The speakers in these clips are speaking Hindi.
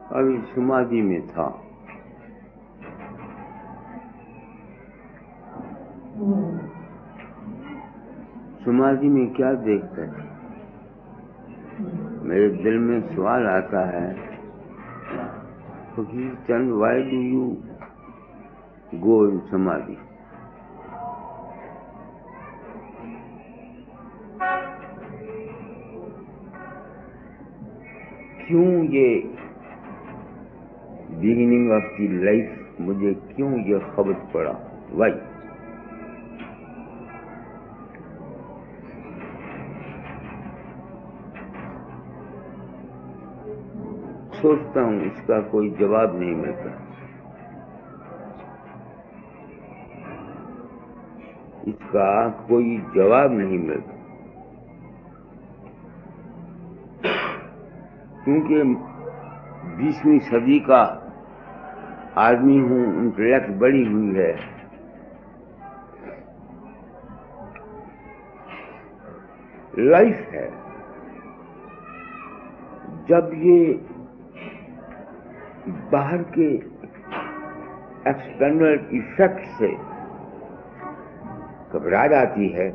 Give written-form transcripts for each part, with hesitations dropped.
अभी समाधि में था। समाधि में क्या देखते थे? मेरे दिल में सवाल आता है, Fakir Chand, why do you go इन समाधि? क्यों ये बिगिनिंग ऑफ दी लाइफ मुझे क्यों ये खबत पड़ा? वाई? सोचता हूं इसका कोई जवाब नहीं मिलता। इसका कोई जवाब नहीं मिलता, क्योंकि 20वीं सदी का आदमी हूं, इंटेलेक्ट बड़ी हुई है। लाइफ है, जब ये बाहर के एक्सटर्नल इफेक्ट से घबरा जाती है,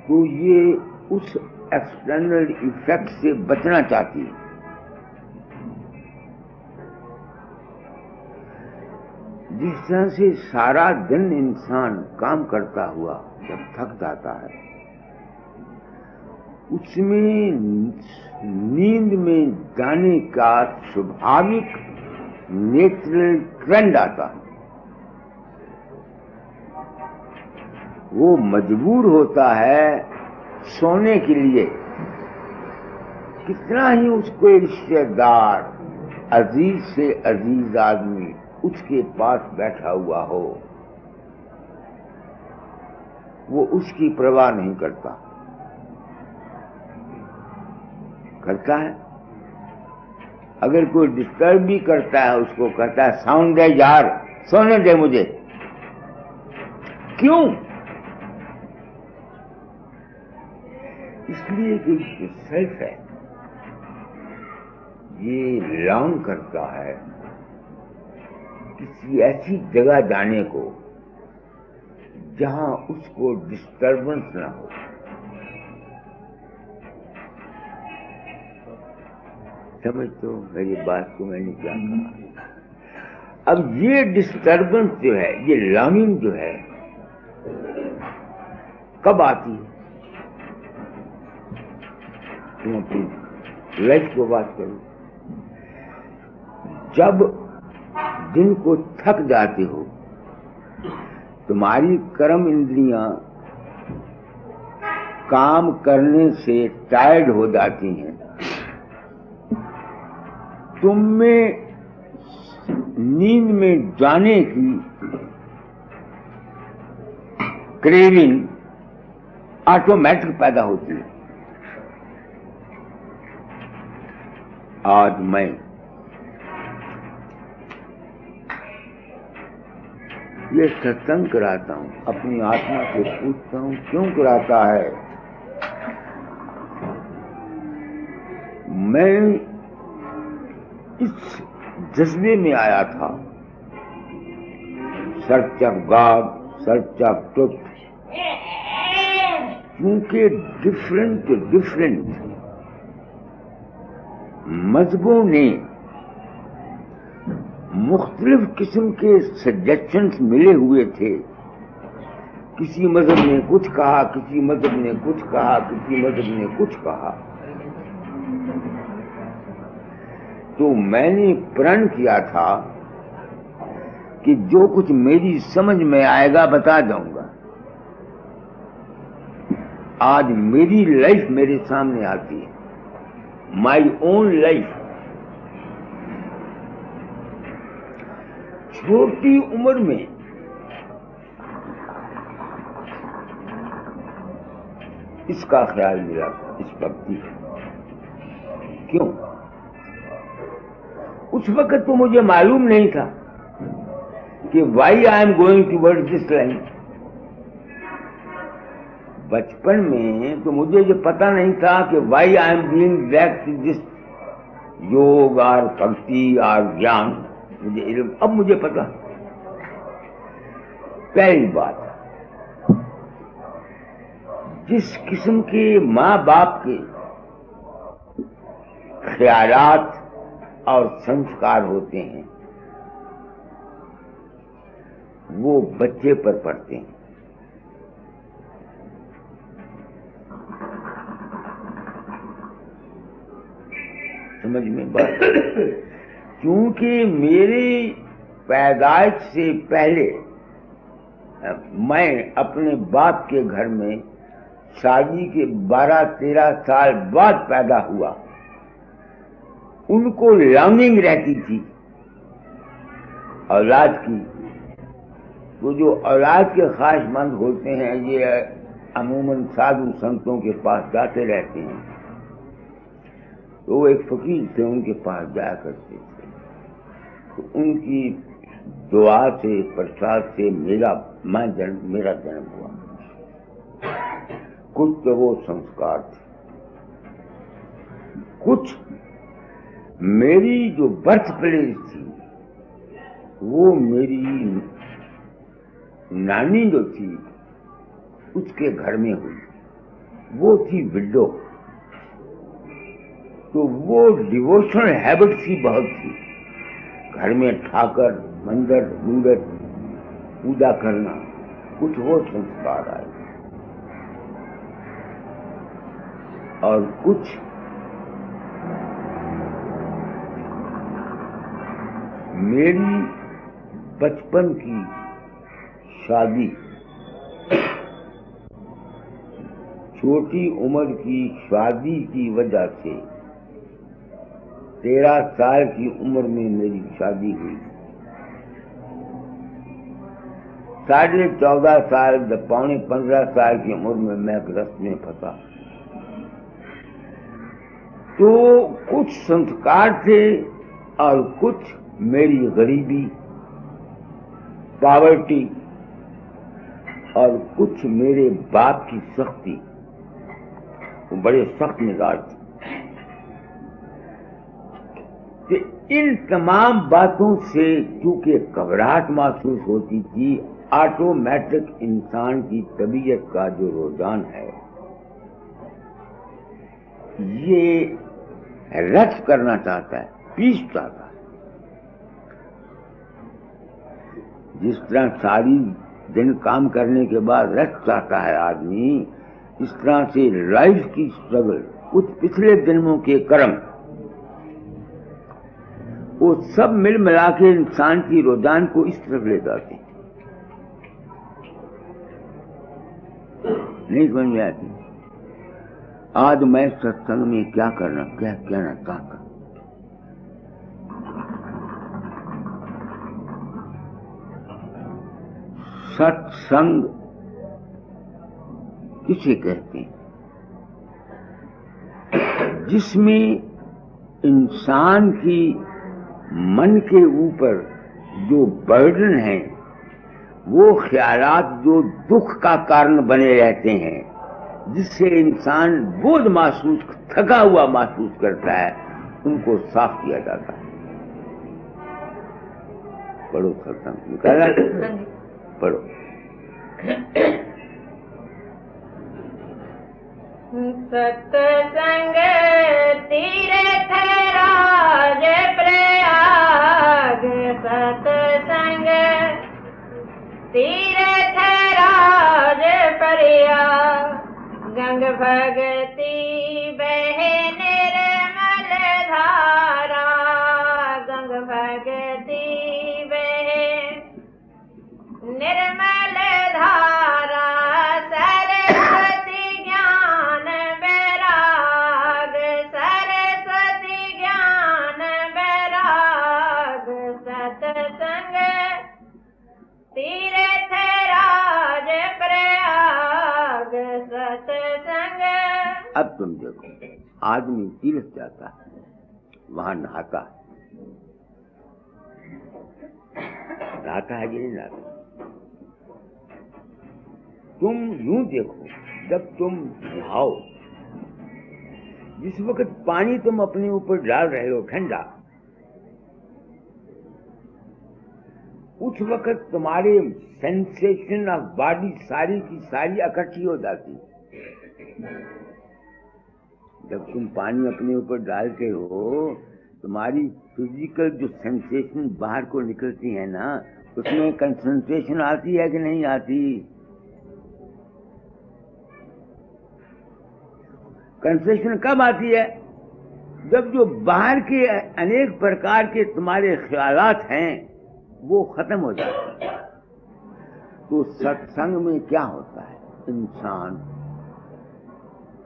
तो ये उस एक्सटर्नल इफेक्ट से बचना चाहती है। जिस तरह से सारा दिन इंसान काम करता हुआ जब थक जाता है, उसमें नींद में जाने का स्वाभाविक नेचुरल ट्रेंड आता है। वो मजबूर होता है सोने के लिए, कितना ही उसको रिश्तेदार, अजीज से अजीज आदमी उसके पास बैठा हुआ हो, वो उसकी परवाह नहीं करता। करता है, अगर कोई डिस्टर्ब भी करता है उसको कहता है साउंड दे यार, सोने दे मुझे। क्यों? इसलिए कि जो सेल्फ है ये लॉन्ग करता है किसी ऐसी जगह जाने को जहां उसको डिस्टर्बेंस ना हो। समझ तो मेरी बात को मैंने क्या कहा? अब ये डिस्टर्बेंस जो है, ये लॉन्गिंग जो है, कब आती है? तुम अपनी लाइफ को बात करो। जब दिन को थक जाते हो, तुम्हारी कर्म इंद्रियां काम करने से टायर्ड हो जाती हैं, तुम में नींद में जाने की क्रेविंग ऑटोमेटिक पैदा होती है। आज मैं ये सत्संग कराता हूं, अपनी आत्मा से पूछता हूं क्यों कराता है? मैं इस जज्बे में आया था, search of God, search of truth, क्योंकि डिफरेंट मजहबों ने मुख्तलिफ किस्म के सजेशंस मिले हुए थे। किसी मजहब ने कुछ कहा, किसी मजहब ने कुछ कहा, किसी मजहब ने कुछ कहा। तो मैंने प्रण किया था कि जो कुछ मेरी समझ में आएगा बता जाऊंगा। आज मेरी लाइफ मेरे सामने आती है, माई ओन लाइफ। छोटी उम्र में इसका ख्याल मिला था, इस भक्ति का। क्यों? उस वक्त तो मुझे मालूम नहीं था कि why I am going towards this line. बचपन में तो मुझे ये पता नहीं था कि why I am being that this योग और भक्ति और ज्ञान, मुझे इल्म अब मुझे पता। पहली बात, जिस किस्म के माँ बाप के ख्यालात और संस्कार होते हैं वो बच्चे पर पड़ते हैं। समझ में बात? क्योंकि मेरी पैदाइश से पहले मैं अपने बाप के घर में शादी के 12-13 साल बाद पैदा हुआ। उनको लॉन्गिंग रहती थी औलाद की। वो जो औलाद के ख्वाहिशमंद होते हैं ये अमूमन साधु संतों के पास जाते रहते हैं। तो वो एक फकीर थे, उनके पास जाया करते थे। तो उनकी दुआ से प्रसाद से मेरा जन्म हुआ। कुछ तो वो संस्कार थे, कुछ मेरी जो बर्थ प्लेस थी वो मेरी नानी जो थी उसके घर में हुई। वो थी विडो, तो वो डिवोशनल हैबिट थी, बहुत थी। घर में ठाकर मंदिर मुंदर पूजा करना, कुछ वो संस्कार आए। और कुछ मेरी बचपन की शादी, छोटी उम्र की शादी की वजह से 13 साल की उम्र में मेरी शादी हुई। 14.5 साल, 15 साल की उम्र में मैं ग्रस्त में फंसा। तो कुछ संस्कार थे और कुछ मेरी गरीबी, पॉवर्टी, और कुछ मेरे बाप की सख्ती। वो बड़े सख्त मिजाज थे। इन तमाम बातों से चूंकि घबराहट महसूस होती थी, ऑटोमेटिक इंसान की तबीयत का जो रुझान है ये रेस्ट करना चाहता है, पीस चाहता है। जिस तरह सारी दिन काम करने के बाद रेस्ट चाहता है आदमी, इस तरह से लाइफ की स्ट्रगल, कुछ पिछले जन्मों के कर्म, वो सब मिल मिला के इंसान की रुझान को इस तरफ ले जाते हैं। नहीं समझ में आती। आज मैं सत्संग में क्या करना, क्या कहना चाहता। सत्संग किसे कहते हैं? जिसमें इंसान की मन के ऊपर जो बर्डन है, वो ख्यालात जो दुख का कारण बने रहते हैं, जिससे इंसान बोझ महसूस, थका हुआ महसूस करता है, उनको साफ किया जाता है। पढ़ो सत्संग, निकाला पढ़ो। सत्संग तीर्थ राज प्रयाग, सत्संग तीर्थ राज प्रयाग, गंग भगति बहे निर्मल धारा, गंग भगति बहे निर्मल धारा, सरस्वती ज्ञान बैराग, सरस्वती ज्ञान बैराग, सत्संग तीर्थ राज प्रयाग, सत्संग। अब तुम देखो, आदमी तीर्थ जाता है, वहां नहाता है, नहाता है कि नहीं नहाता? तुम यूं देखो, जब तुम नहाओ, जिस वक्त पानी तुम अपने ऊपर डाल रहे हो ठंडा, उस वक्त तुम्हारे सेंसेशन ऑफ बॉडी सारी की सारी इकट्ठी हो जाती। जब तुम पानी अपने ऊपर डालते हो, तुम्हारी फिजिकल जो सेंसेशन बाहर को निकलती है ना, उसमें कंसंट्रेशन आती है कि नहीं आती? कंसंट्रेशन कब आती है? जब जो बाहर के अनेक प्रकार के तुम्हारे ख्यालात हैं वो खत्म हो जाते हैं। तो सत्संग में क्या होता है? इंसान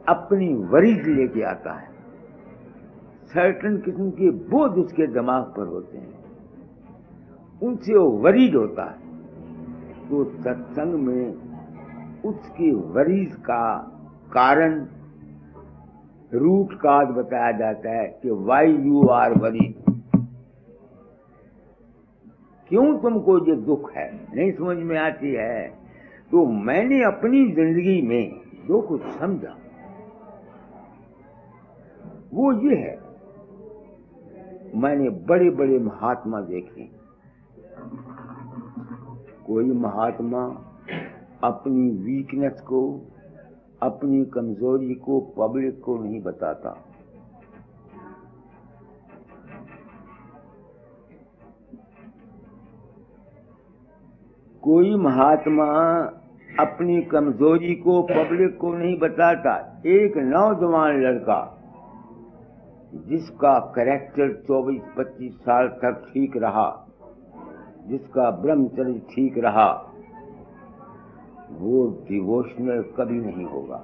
अपनी वरीज लेके आता है, सर्टन किस्म के बोझ उसके दिमाग पर होते हैं, उनसे वो वरीज होता है। तो सत्संग में उसकी वरीज का कारण, रूट काज बताया जाता है कि वाई यू आर वरीज, क्यों तुमको ये दुख है, नहीं समझ में आती है। तो मैंने अपनी जिंदगी में जो कुछ समझा वो ये है, मैंने बड़े बड़े महात्मा देखे। कोई महात्मा अपनी वीकनेस को, अपनी कमजोरी को पब्लिक को नहीं बताता। कोई महात्मा अपनी कमजोरी को पब्लिक को नहीं बताता। एक नौजवान लड़का जिसका कैरेक्टर 24-25 साल तक ठीक रहा, जिसका ब्रह्मचर्य ठीक रहा, वो डिवोशनल कभी नहीं होगा।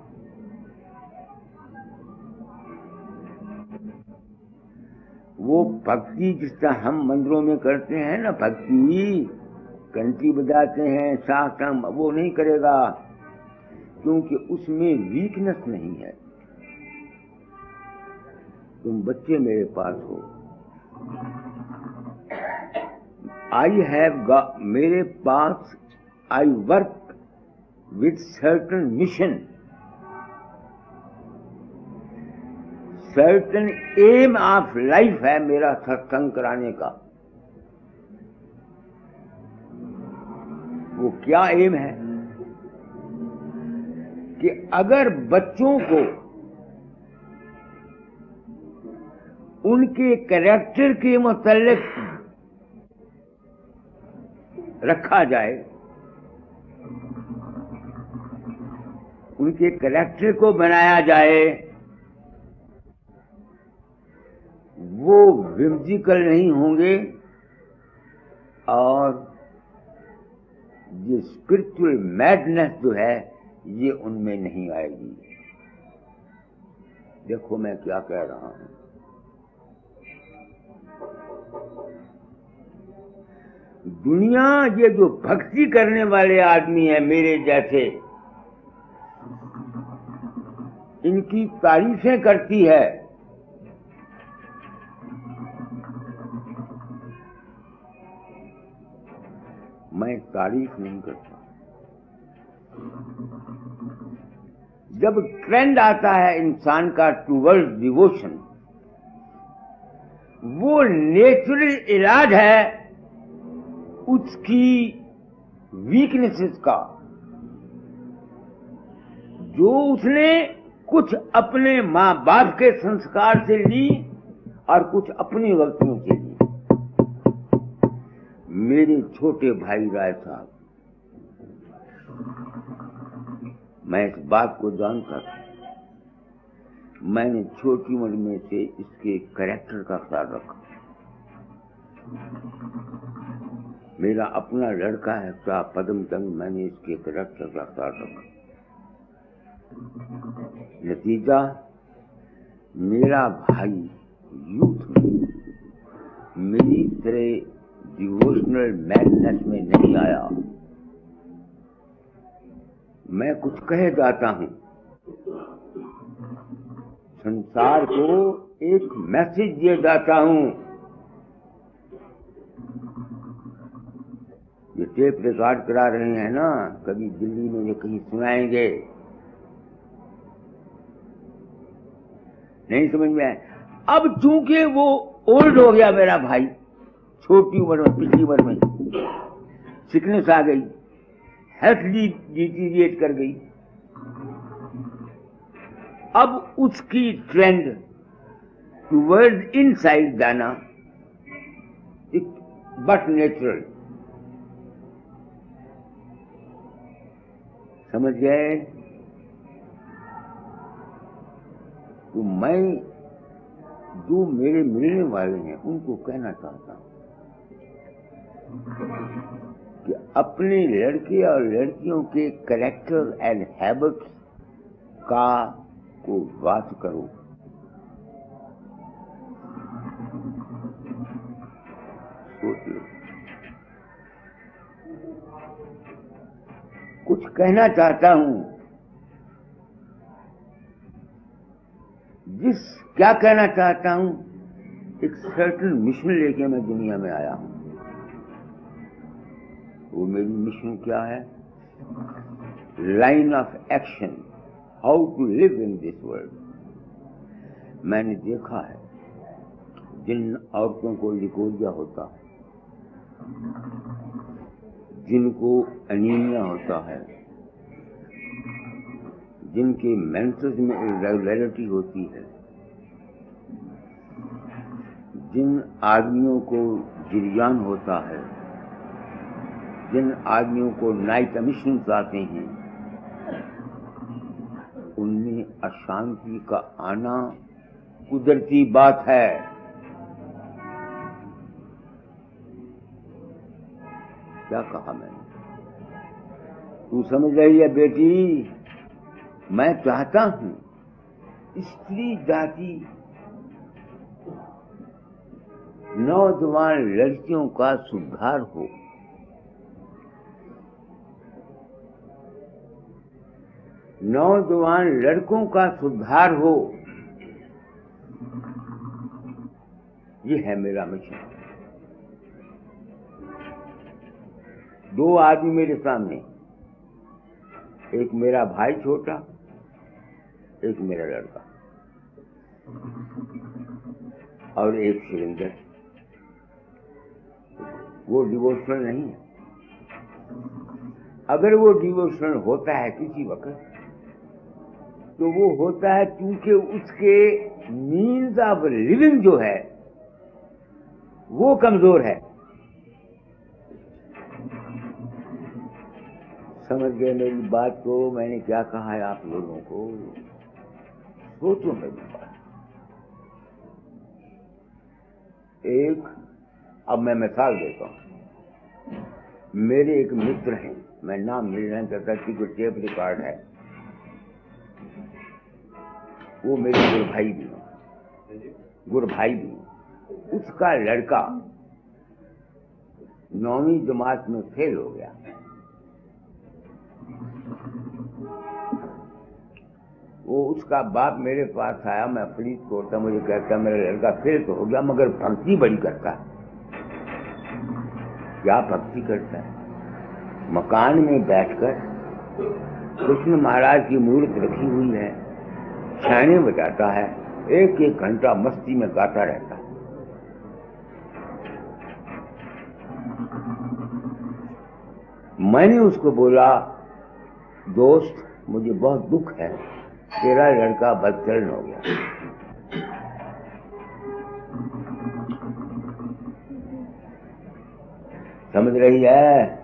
वो भक्ति जिस तरह हम मंदिरों में करते हैं ना, भक्ति घंटी बजाते हैं, साष्टांग, वो नहीं करेगा, क्योंकि उसमें वीकनेस नहीं है। तुम बच्चे मेरे पास हो, आई हैव गॉट, मेरे पास I work with certain mission, certain aim of life है मेरा सत्संग कराने का। वो क्या एम है कि अगर बच्चों को उनके कैरेक्टर के मुतालिक रखा जाए, उनके कैरेक्टर को बनाया जाए, वो विम्जिकल नहीं होंगे और ये स्पिरिचुअल मैडनेस जो है ये उनमें नहीं आएगी। देखो मैं क्या कह रहा हूं। दुनिया ये जो भक्ति करने वाले आदमी है मेरे जैसे, इनकी तारीफें करती है। मैं तारीफ नहीं करता। जब ट्रेंड आता है इंसान का टूवर्ड्स डिवोशन, वो नेचुरल इलाज है उसकी वीकनेसेस का, जो उसने कुछ अपने माँ बाप के संस्कार से ली और कुछ अपनी गलतियों से ली। मेरे छोटे भाई राय साहब, मैं इस बात को जानता था। मैंने छोटी उम्र में से इसके कैरेक्टर का ख्याल रखा। मेरा अपना लड़का है क्या पदम चंद, मैंने इसके कैरेक्टर का ख्याल रखा। नतीजा, मेरा भाई यूथ में मेरी तरह डिवोशनल मैडनेस में नहीं आया। मैं कुछ कह जाता हूं, संसार को एक मैसेज दिया जाता हूं। ये टेप रिकॉर्ड करा रहे हैं ना, कभी दिल्ली में ये कहीं सुनाएंगे, नहीं समझ में आया। अब चूंकि वो ओल्ड हो गया मेरा भाई, छोटी उम्र में, पिछली उम्र में सिकनेस आ गई, हेल्थ डिटीरिएट कर गई, अब उसकी ट्रेंड टूवर्ड इनसाइड जाना बट नेचुरल। समझ गए? तो मैं जो मेरे मिलने वाले हैं उनको कहना चाहता हूं कि अपने लड़के और लड़कियों के कैरेक्टर एंड हैबिट्स का को बात करो। सोच लो। कुछ कहना चाहता हूं, क्या कहना चाहता हूं, एक सर्टन मिशन लेके मैं दुनिया में आया हूं। वो मेरी मिशन क्या है? Line of action, how to live in this world. मैंने देखा है जिन औरतों को लिकोरिया होता है, जिनको एनीमिया होता है, जिनके मेंसेस में इरेगुलरिटी होती है, जिन आदमियों को गिरियान होता है, जिन आदमियों को नाइट एमिशंस आते हैं, उनमें अशांति का आना कुदरती बात है। क्या कहा मैंने? तू समझ रही है बेटी? मैं चाहता हूं स्त्री जाति नौजवान लड़कियों का सुधार हो, नौजवान लड़कों का सुधार हो। ये है मेरा मिशन। दो आदमी मेरे सामने, एक मेरा भाई छोटा, एक मेरा लड़का और एक सुरेंद्र। वो डिवोशनल नहीं है। अगर वो डिवोशनल होता है किसी वक्त, तो वो होता है क्योंकि उसके मीन्स ऑफ लिविंग जो है वो कमजोर है। समझ गए मेरी बात को? मैंने क्या कहा है आप लोगों को? सोचो मेरी बात। एक, अब मैं मिसाल देता हूं। मेरे एक मित्र हैं, मैं नाम नहीं लेना चाहता कि कोई टेप रिकॉर्ड है, वो मेरे गुरभाई भी हैं, गुरभाई भी हैं। उसका लड़का 9वीं जमात में फेल हो गया। वो उसका बाप मेरे पास आया, मैं फरीदकोट था, मुझे कहता मेरा लड़का फेल तो हो गया मगर भक्ति बड़ी करता है। क्या भक्ति करता है? मकान में बैठकर कृष्ण महाराज की मूर्ति रखी हुई है, छाने बजाता है, एक एक घंटा मस्ती में गाता रहता है। मैंने उसको बोला, दोस्त मुझे बहुत दुख है, तेरा लड़का बदचलन हो गया। समझ रही है?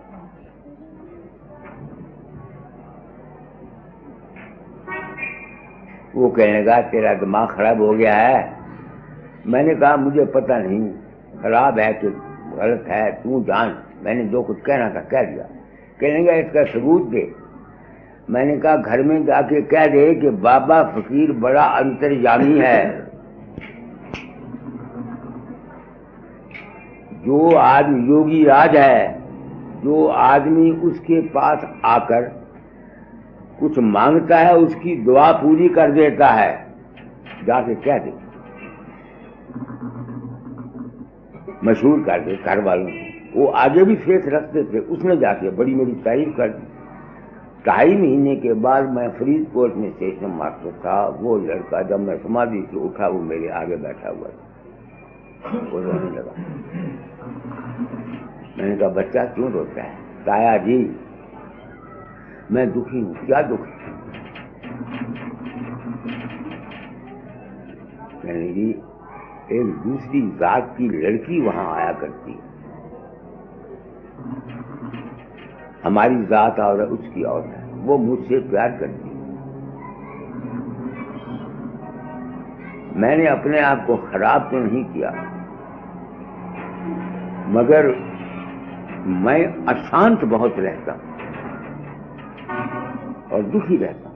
वो कहने लगा तेरा दिमाग खराब हो गया है। मैंने कहा मुझे पता नहीं खराब है कि गलत है, तू जान। मैंने जो कुछ कहना था कह दिया। कहने लगा इसका सबूत दे। मैंने कहा घर में जाके कह दे कि बाबा फकीर बड़ा अंतर्यामी है। जो आदमी योगी राज है, जो आदमी उसके पास आकर कुछ मांगता है उसकी दुआ पूरी कर देता है। जाके कह दे, मशहूर कर दे घर वालों को। वो आगे भी फेथ रखते थे, उसने जाके बड़ी मेरी तारीफ कर दी। 2.5 महीने के बाद मैं फरीदकोट में स्टेशन मास्टर था। वो लड़का जब मैं समाधि से उठा वो मेरे आगे बैठा हुआ था, वो रोने लगा। मैंने कहा बच्चा क्यों रोता है? ताया जी मैं दुखी हूं। क्या दुखी? मैंने जी एक दूसरी जात की लड़की वहां आया करती है, हमारी जात और उसकी और है, वो मुझसे प्यार करती है। मैंने अपने आप को खराब तो नहीं किया, मगर मैं अशांत बहुत रहता और दुखी रहता।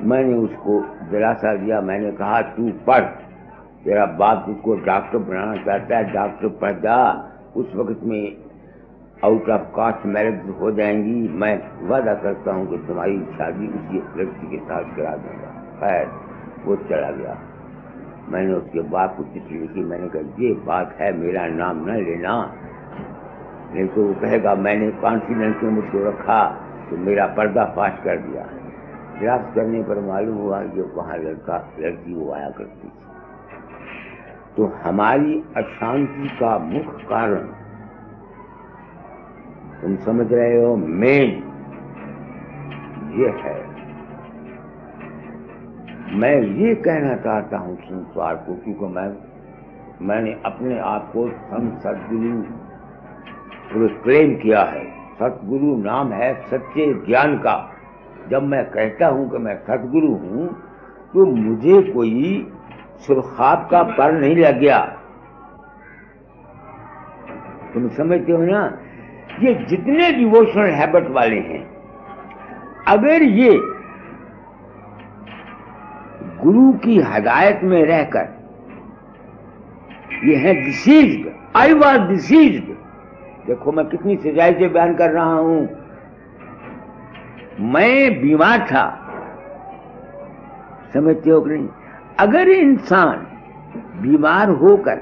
मैंने उसको दिलासा दिया, मैंने कहा तू पढ़, तेरा बाप उसको डॉक्टर बनाना चाहता है, डॉक्टर पढ़ जा। उस वक्त में आउट ऑफ कास्ट मैरिज हो जाएंगी, मैं वादा करता हूं कि तुम्हारी शादी उसी लड़की के साथ करा दूंगा। खैर वो चला गया। मैंने उसके बाप को चिट्ठी लिखी, मैंने कहा ये बात है, मेरा नाम न लेना, नहीं तो वो कहेगा मैंने कॉन्फिडेंस में मुझको रखा तो मेरा पर्दाफाश कर दिया। प्रयास करने पर मालूम हुआ कि वहाँ लड़की वो आया करती थी। तो हमारी अशांति का मुख्य कारण तुम समझ रहे हो, मेन ये है। मैं ये कहना चाहता हूं संसार को, क्योंकि मैंने अपने आप को संत सदगुरु प्रोक्लेम किया है। सतगुरु नाम है सच्चे ज्ञान का। जब मैं कहता हूं कि मैं सतगुरु हूं तो मुझे कोई सुरखाब का पर नहीं लग गया। तुम समझते हो ना, ये जितने डिवोशनल हैबिट वाले हैं, अगर ये गुरु की हदायत में रहकर ये है डिसीज्ड, आई वॉज डिसीज्ड। देखो मैं कितनी सच्चाई से बयान कर रहा हूं। मैं बीमार था, समझते हो कि नहीं? अगर इंसान बीमार होकर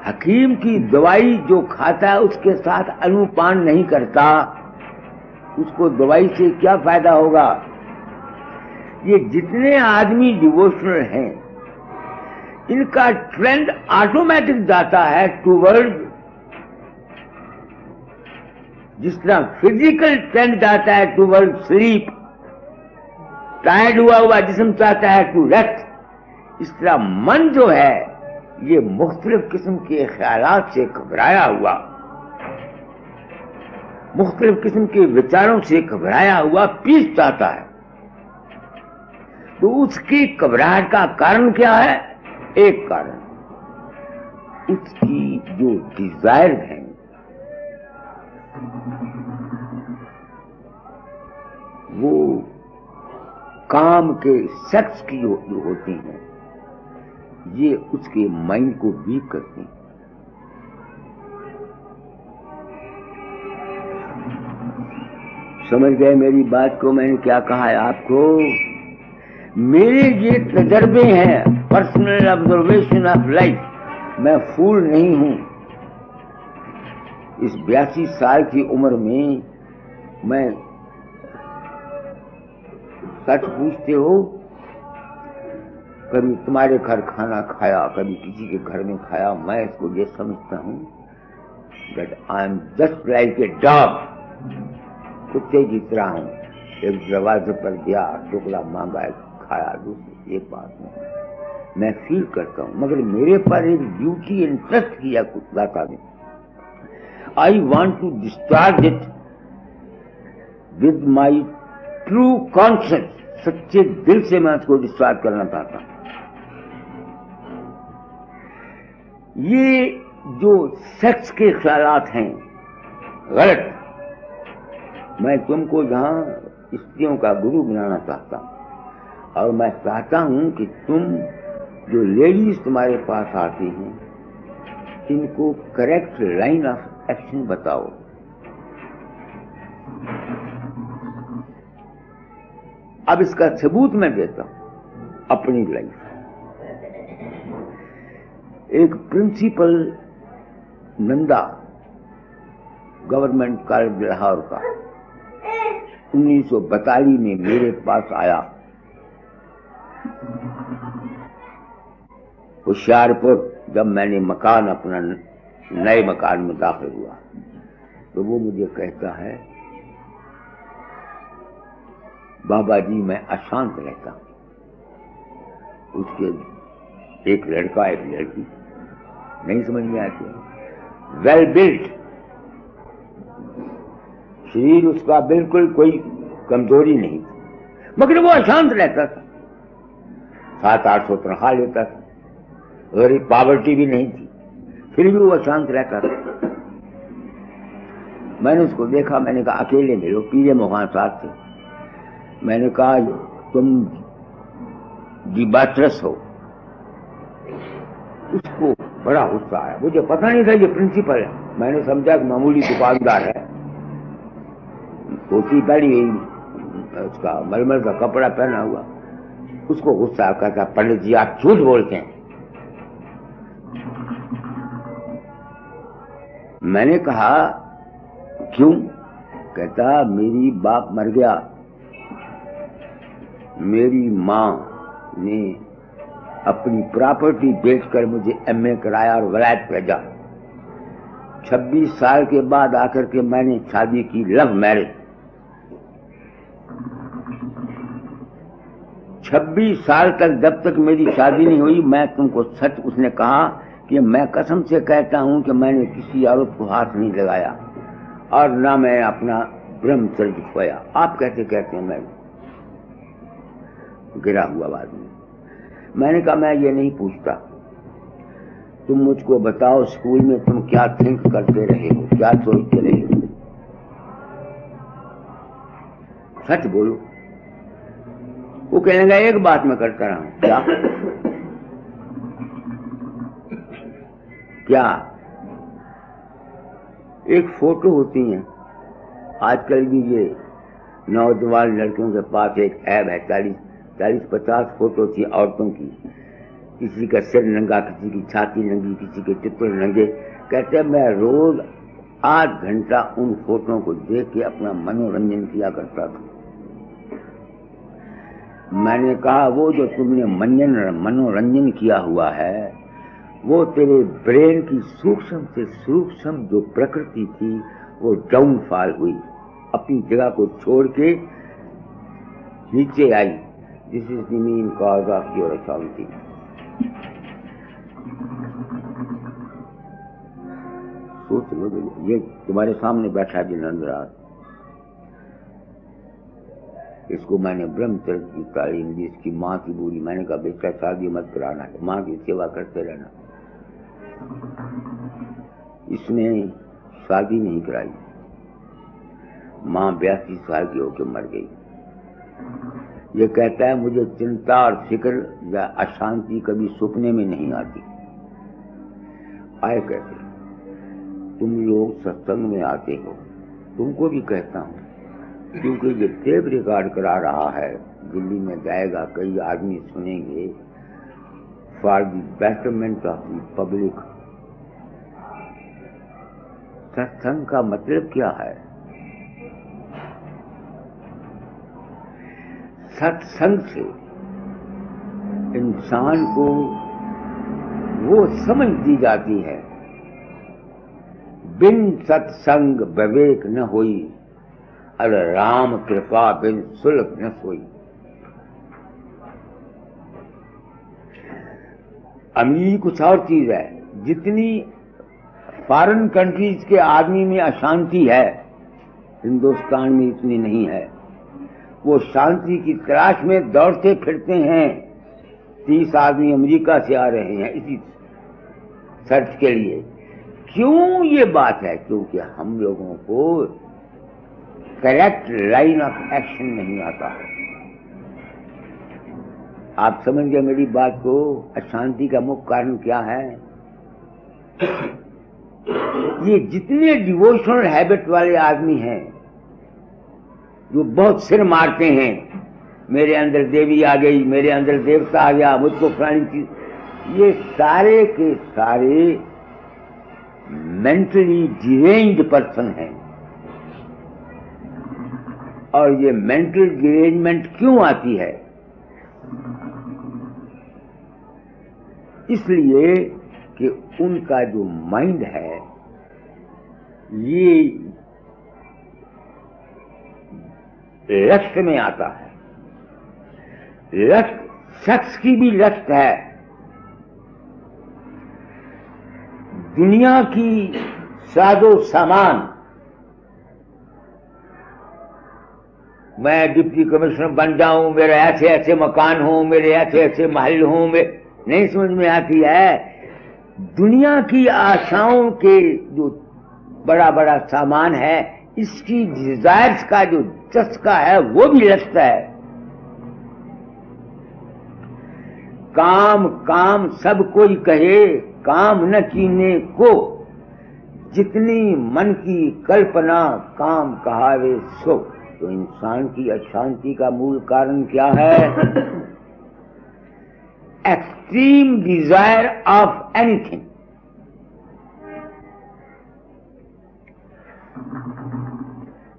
हकीम की दवाई जो खाता है उसके साथ अनुपान नहीं करता, उसको दवाई से क्या फायदा होगा? ये जितने आदमी डिवोशनल हैं, इनका ट्रेंड ऑटोमेटिक जाता है टूवर्ड, जिस तरह फिजिकल ट्रेंड जाता है टूवर्ड स्लीप, टायर्ड हुआ जिस्म चाहता है टू रेस्ट, इस तरह मन जो है ये मुख्तलिफ किस्म के ख्यालात से घबराया हुआ, मुख्तलिफ किस्म के विचारों से घबराया हुआ पीस चाहता है। तो उसकी घबराहट का कारण क्या है? एक कारण उसकी जो डिजायर है, वो काम के सेक्स की जो होती हैं, ये उसके माइंड को वीक करती हैं। समझ गए मेरी बात को? मैंने क्या कहा है आपको? मेरे ये तजर्बे हैं, पर्सनल ऑब्जर्वेशन ऑफ लाइफ। मैं फूल नहीं हूं। इस 82 साल की उम्र में मैं, सच पूछते हो, कभी तुम्हारे घर खाना खाया, कभी किसी के घर में खाया, मैं इसको ये समझता हूं that I am just like a dog, कुत्ते की तरह हूं। एक दरवाजे पर गया, टुकड़ा मांगा, खाया, दूसरी एक बात नहीं, मैं फील करता हूं, मगर मेरे पर एक ड्यूटी इंटरेस्ट किया दाता ने। I want to discharge it with my true conscious, सच्चे दिल से मैं उसको डिस्चार्ज करना चाहता हूं। ये जो सेक्स के ख्यालात हैं गलत, मैं तुमको जहां स्त्रियों का गुरु बनाना चाहता हूं, और मैं चाहता हूं कि तुम जो लेडीज तुम्हारे पास आती हैं, इनको करेक्ट लाइन ऑफ एक्शन बताओ। अब इसका सबूत मैं देता हूं अपनी लाइफ। एक principal Nanda government college Lahore का 1942 में मेरे पास आया। होशियारपुर जब मैंने मकान अपना नए मकान में दाखिल हुआ तो वो मुझे कहता है, बाबा जी मैं अशांत रहता हूं। उसके एक लड़का एक लड़की, नहीं समझ में आती, वेल बिल्ट शरीर उसका, बिल्कुल कोई कमजोरी नहीं थी, मगर वो अशांत रहता था। 700-800 तनख्वाह लेता था, गरीब, पॉवर्टी भी नहीं थी, फिर भी वो अशांत रहता था। मैंने उसको देखा, मैंने कहा अकेले मिलो, पीले मुहां साथ थे। मैंने कहा तुम डिबात्रस हो। उसको बड़ा गुस्सा आया, मुझे पता नहीं था ये प्रिंसिपल है। मैंने समझा कि मामूली दुकानदार है, धोती पहनी, उसका मलमल का कपड़ा पहना हुआ। उसको गुस्सा कहता, पंडित जी आप झूठ बोलते हैं। मैंने कहा क्यों? कहता मेरी बाप मर गया, मेरी मां ने अपनी प्रॉपर्टी बेचकर मुझे एमए कराया और वलायत भेजा। 26 साल के बाद आकर के मैंने शादी की, लव मैरिज। 26 साल तक जब तक मेरी शादी नहीं हुई, मैं तुमको सच, उसने कहा कि मैं कसम से कहता हूं कि मैंने किसी औरत को हाथ नहीं लगाया और ना मैं अपना ब्रह्मचर्य खोया। आप कैसे कहते हैं? मैं गिरा हुआ आदमी। मैंने कहा मैं ये नहीं पूछता, तुम मुझको बताओ स्कूल में तुम क्या थिंक करते रहे हो, क्या सोचते रहे हो, सच बोलो। वो कहने लगा एक बात मैं करता रहा हूं। क्या? क्या? एक फोटो होती है आजकल भी, ये नौजवान लड़कियों के पास एक ऐप है, 40-50 फोटो थी औरतों की, किसी का सिर नंगा, किसी की छाती नंगी, किसी के चित्र नंगे। कहते हैं मैं रोज आध घंटा उन फोटो को देख के अपना मनोरंजन किया करता था। मैंने कहा वो जो तुमने मनोरंजन किया हुआ है, वो तेरे ब्रेन की सूक्ष्म से सूक्ष्म जो प्रकृति थी वो डाउनफॉल हुई, अपनी जगह को छोड़ के नीचे आई। This is the main cause of your अशांति। सोच लो, ये तुम्हारे सामने बैठा जिनेंद्रनाथ, इसको मैंने ब्रह्मचर्य की तालीम दी, इसकी माँ की बोली। मैंने कहा बेटा शादी मत कराना, माँ की सेवा करते रहना। इसने शादी नहीं कराई, माँ 82 साल की होकर मर गई। ये कहता है मुझे चिंता और फिक्र या अशांति कभी सपने में नहीं आती। आए कैसे? तुम लोग सत्संग में आते हो, तुमको भी कहता हूँ, क्योंकि ये टेप रिकॉर्ड करा रहा है, दिल्ली में जाएगा, कई आदमी सुनेंगे, for the betterment of the public. सत्संग का मतलब क्या है? सत्संग से इंसान को वो समझ दी जाती है, बिन सत्संग विवेक न होई, अरे राम कृपा बिन सुलभ न सोई। अमीरी कुछ और चीज है। जितनी फॉरेन कंट्रीज के आदमी में अशांति है, हिंदुस्तान में इतनी नहीं है। वो शांति की तलाश में दौड़ते फिरते हैं। 30 आदमी अमेरिका से आ रहे हैं इसी सर्च के लिए। क्यों ये बात है? क्योंकि हम लोगों को करेक्ट लाइन ऑफ एक्शन नहीं आता है। आप समझ गए मेरी बात को? अशांति का मुख्य कारण क्या है? ये जितने डिवोशनल हैबिट वाले आदमी हैं, जो बहुत सिर मारते हैं, मेरे अंदर देवी आ गई, मेरे अंदर देवता आ गया, मुझको फलानी चीज, ये सारे के सारे मेंटली डिरेंज्ड पर्सन हैं। और ये मेंटल डिरेंजमेंट क्यों आती है? इसलिए कि उनका जो माइंड है ये लस्ट में आता है। लस्ट शख्स की भी लस्ट है, दुनिया की सादो सामान। मैं डिप्टी कमिश्नर बन जाऊं, मेरे ऐसे ऐसे मकान हो, मेरे ऐसे ऐसे महल हो, नहीं समझ में आती है। दुनिया की आशाओं के जो बड़ा बड़ा सामान है, इसकी डिजायर्स का जो चस्का है वो भी लगता है। काम काम सब कोई कहे, काम न कीने को, जितनी मन की कल्पना काम कहावे सो। तो इंसान की अशांति का मूल कारण क्या है? Extreme desire of anything.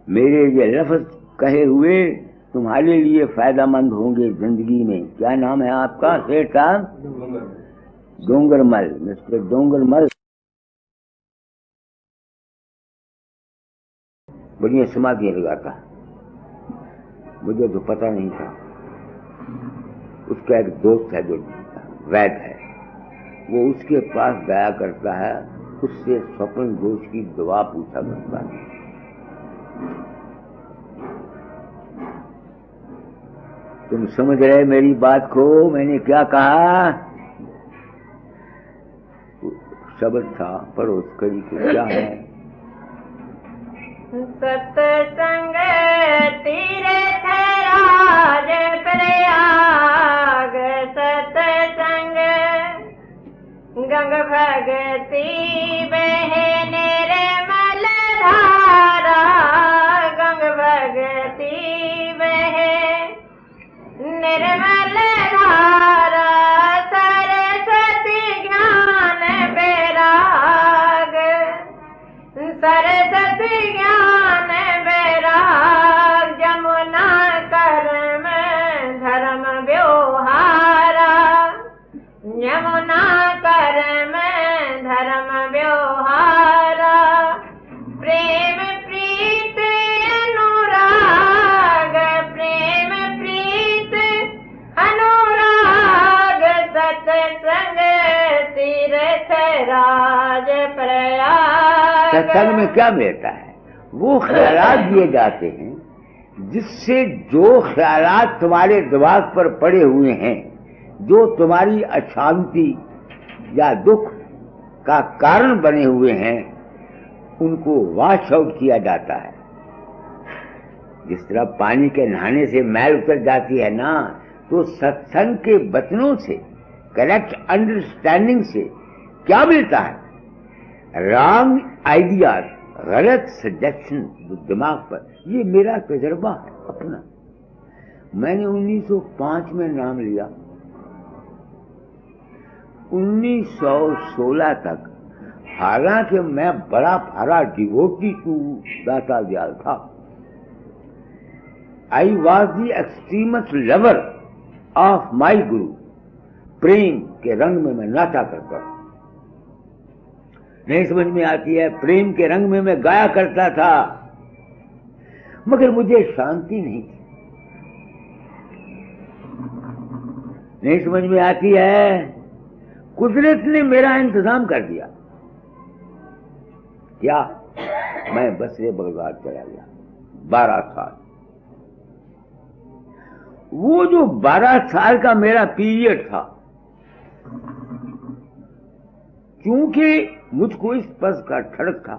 मेरे ये लफ्ज कहे हुए तुम्हारे लिए फायदामंद होंगे जिंदगी में। क्या नाम है आपका सेठ साहब? डोंगरमल, मिस्टर डोंगरमल। बढ़िया समाधियां लगाता, मुझे तो पता नहीं था। उसका एक दोस्त है जो वैद है, वो उसके पास गया करता है, उससे स्वप्न दोष की दवा पूछा करता है। तुम समझ रहे मेरी बात को? मैंने क्या कहा? शब्द था, पढ़ो कड़ी को। क्या है? सत्संग तीर्थ राज प्रयाग, सत्संग गंग भगति बहे निर्मल धारा, गंग भगति बहे निर्मल धारा, सरस्वती ज्ञान बैराग, सरस्वती ज्ञान बैराग, जमुना कर्म धर्म व्यवहारा, यमुना कर्म धर्म व्यवहारा, प्रेम प्रीत अनुराग, प्रेम प्रीत अनुराग, सत्संग तीर्थ राज प्रयाग। सत्संग में क्या मिलता है? वो ख्यालात दिए जाते हैं जिससे जो ख्यालात तुम्हारे दिमाग पर पड़े हुए हैं, जो तुम्हारी अशांति या दुख का कारण बने हुए हैं, उनको वॉश आउट किया जाता है। जिस तरह पानी के नहाने से मैल उतर जाती है ना, तो सत्संग के वचनों से, करेक्ट अंडरस्टैंडिंग से क्या मिलता है? रॉन्ग आइडियाज, गलत सजेशन जो दिमाग पर। ये मेरा तजर्बा है अपना। मैंने 1905 में नाम लिया, 1916 तक, हालांकि मैं बड़ा भारा डिवोटी टू दाता दयाल था। I was the extremest lover of my guru. प्रेम के रंग में मैं नाचा करता था। नहीं समझ में आती है? प्रेम के रंग में मैं गाया करता था, मगर मुझे शांति नहीं थी। नहीं समझ में आती है? कुदरत ने मेरा इंतजाम कर दिया। क्या? मैं बसरे बगदाद चला गया 12 साल। वो जो 12 साल का मेरा पीरियड था, क्योंकि मुझको इस पद का ठड़क था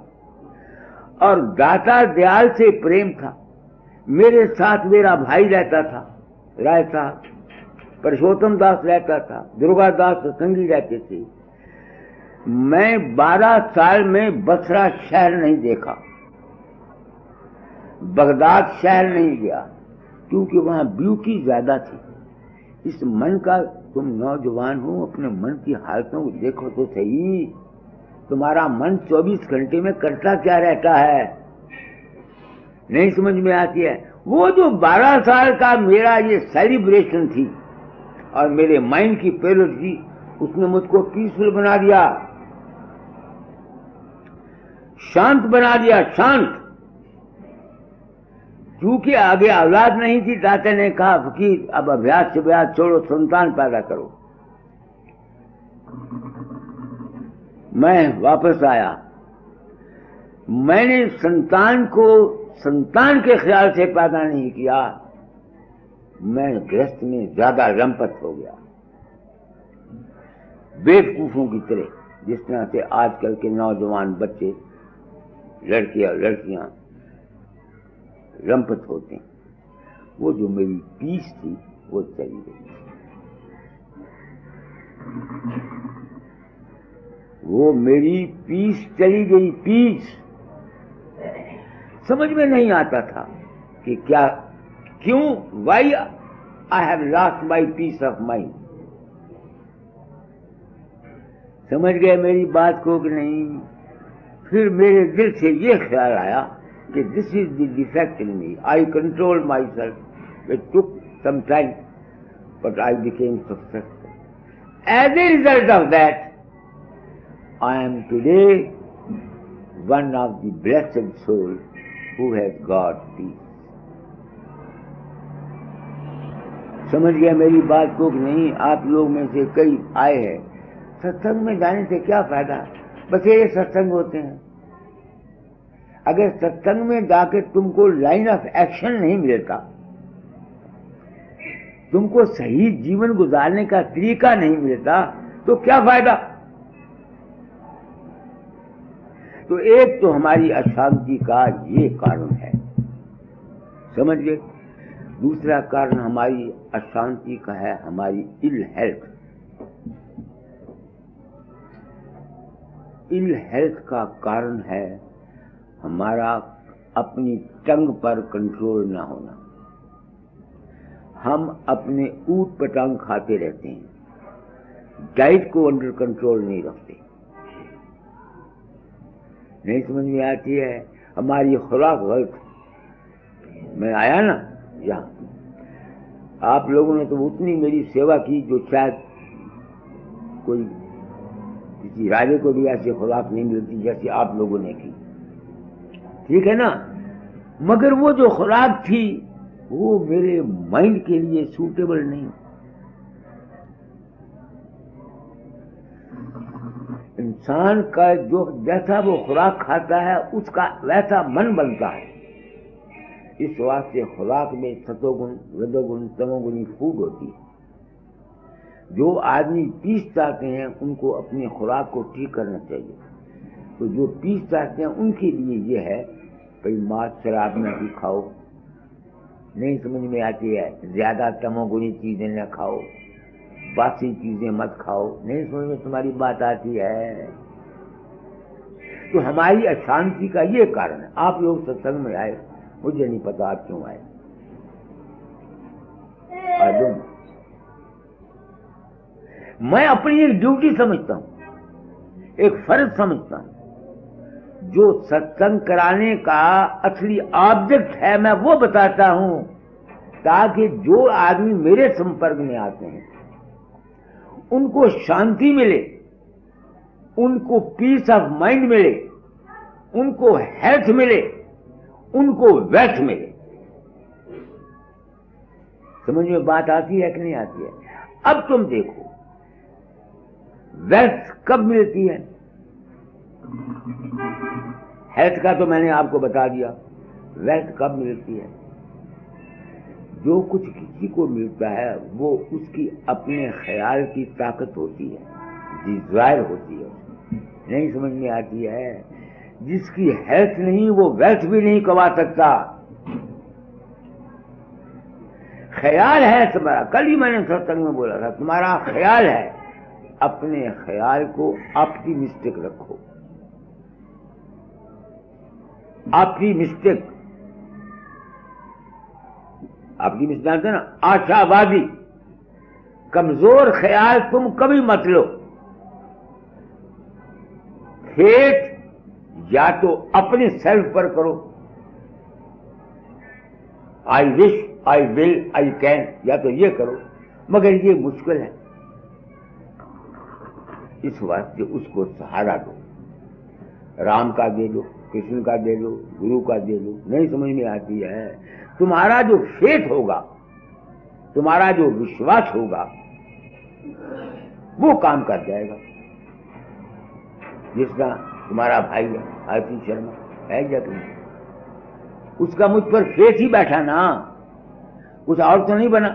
और दाता दयाल से प्रेम था। मेरे साथ मेरा भाई रहता था, राय साहब, परशोत्तम दास रहता था, दुर्गा दास संगी रहते थे। मैं 12 साल में बसरा शहर नहीं देखा, बगदाद शहर नहीं गया, क्योंकि वहां ब्यूटी ज्यादा थी। इस मन का, तुम नौजवान हो, अपने मन की हालतों को देखो तो सही। तुम्हारा मन 24 घंटे में करता क्या रहता है? नहीं समझ में आती है? वो जो 12 साल का मेरा ये सेलिब्रेशन थी और मेरे माइंड की पैरोड थी, उसने मुझको पीसफुल बना दिया, शांत बना दिया, शांत। क्योंकि आगे औलाद नहीं थी, दाता ने कहा फकीर अब अभ्यास से ब्यास छोड़ो, संतान पैदा करो। मैं वापस आया, मैंने संतान को संतान के ख्याल से पैदा नहीं किया, मैं गृहस्थ में ज्यादा रंपत हो गया, बेवकूफों की तरह, जिस तरह से आजकल के नौजवान बच्चे, लड़के और लड़कियां रंपत होते हैं। वो जो मेरी पीस थी वो चली गई, वो मेरी पीस चली गई। पीस समझ में नहीं आता था कि क्या, क्यों, why I have lost my peace of mind. समझ गए मेरी बात को कि नहीं? फिर मेरे दिल से ये ख्याल आया कि this is the defect in me, I control my self. It took some time but I became successful. As a result of that I am today one of the blessed souls who has got peace. समझ गया मेरी बात को कि नहीं? आप लोग में से कई आए हैं, सत्संग में जाने से क्या फायदा, बस ये सत्संग होते हैं। अगर सत्संग में जाके तुमको लाइन ऑफ एक्शन नहीं मिलता, तुमको सही जीवन गुजारने का तरीका नहीं मिलता, तो क्या फायदा? तो एक तो हमारी अशांति का ये कारण है, समझ गए? दूसरा कारण हमारी अशांति का है हमारी इल हेल्थ। इल हेल्थ का कारण है हमारा अपनी टंग पर कंट्रोल ना होना। हम अपने ऊट पटांग खाते रहते हैं, डाइट को अंडर कंट्रोल नहीं रखते। नहीं समझ में आती है हमारी खुराक गलत। मैं आया ना यहाँ, आप लोगों ने तो उतनी मेरी सेवा की जो शायद कोई किसी राजे को भी ऐसी खुराक नहीं मिलती जैसी आप लोगों ने की, ठीक है ना? मगर वो जो खुराक थी वो मेरे माइंड के लिए सूटेबल नहीं। इंसान का जो जैसा वो खुराक खाता है उसका वैसा मन बनता है। इस वास्ते खुराक में सतोगुण, रजोगुण, तमोगुणी फूड होती है। जो आदमी पीस चाहते हैं उनको अपनी खुराक को ठीक करना चाहिए। तो जो पीस चाहते हैं उनके लिए ये है भाई मांस शराब न भी खाओ, नहीं समझ में आती है, ज्यादा तमोगुणी चीजें न खाओ, बासी चीजें मत खाओ, नहीं समझ में तुम्हारी बात आती है? तो हमारी अशांति का ये कारण है। आप लोग सत्संग में आए, मुझे नहीं पता आप क्यों आए। मैं अपनी एक ड्यूटी समझता हूं, एक फर्ज समझता हूं। जो सत्संग कराने का असली ऑब्जेक्ट है मैं वो बताता हूं, ताकि जो आदमी मेरे संपर्क में आते हैं उनको शांति मिले, उनको पीस ऑफ माइंड मिले, उनको हेल्थ मिले, उनको वेल्थ मिले। समझ में बात आती है कि नहीं आती है? अब तुम देखो वेल्थ कब मिलती है? हेल्थ का तो मैंने आपको बता दिया, वेल्थ कब मिलती है? जो कुछ किसी को मिलता है वो उसकी अपने ख्याल की ताकत होती है, डिजायर होती है, नहीं समझ में आती है? जिसकी हेल्थ नहीं वो वेल्थ भी नहीं कमा सकता। ख्याल है तुम्हारा, कल ही मैंने सत्संग में बोला था, तुम्हारा ख्याल है, अपने ख्याल को ऑप्टिमिस्टिक रखो। ऑप्टिमिस्टिक, ऑप्टिमिस्ट जानते ना, आशावादी। कमजोर ख्याल तुम कभी मत लो। फेथ या तो अपने सेल्फ पर करो I wish, I will, I can, या तो ये करो, मगर ये मुश्किल है। इस वास्ते उसको सहारा दो, राम का दे दो, कृष्ण का दे दो, गुरु का दे दो, नहीं समझ में आती है। तुम्हारा जो फेथ होगा, तुम्हारा जो विश्वास होगा, वो काम कर जाएगा। जिसका तुम्हारा भाई है आरती शर्मा है क्या तुम, उसका मुझ पर फेथ ही बैठा ना, कुछ और तो नहीं बना।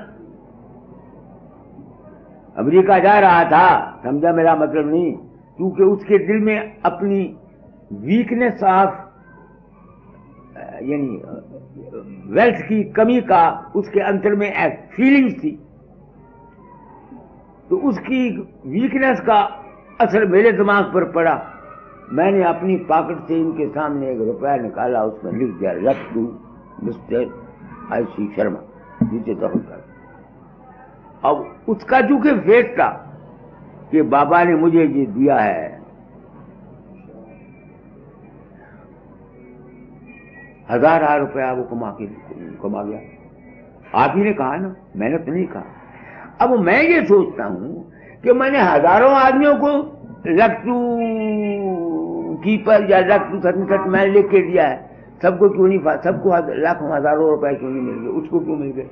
अमेरिका जा रहा था, समझा मेरा मतलब नहीं, क्योंकि उसके दिल में अपनी वीकनेस ऑफ यानी वेल्थ की कमी का उसके अंतर में एक फीलिंग्स थी, तो उसकी वीकनेस का असर मेरे दिमाग पर पड़ा। मैंने अपनी पॉकेट से इनके सामने 1 रुपया निकाला, उसमें लिख दिया love to mister IC Sharma, नीचे दखल कर। अब उसका चूंकि फेथ था कि बाबा ने मुझे ये दिया है, 1000 रुपया वो कमा गया। आप ही ने कहा ना, मैंने तो नहीं कहा। अब मैं ये सोचता हूं कि मैंने हजारों आदमियों को लक्टू कीपर या लक्टू सच मैं लिख के दिया है, सबको क्यों नहीं, सबको लाखों हजारों रुपए क्यों नहीं मिल गए, उसको क्यों मिल गए?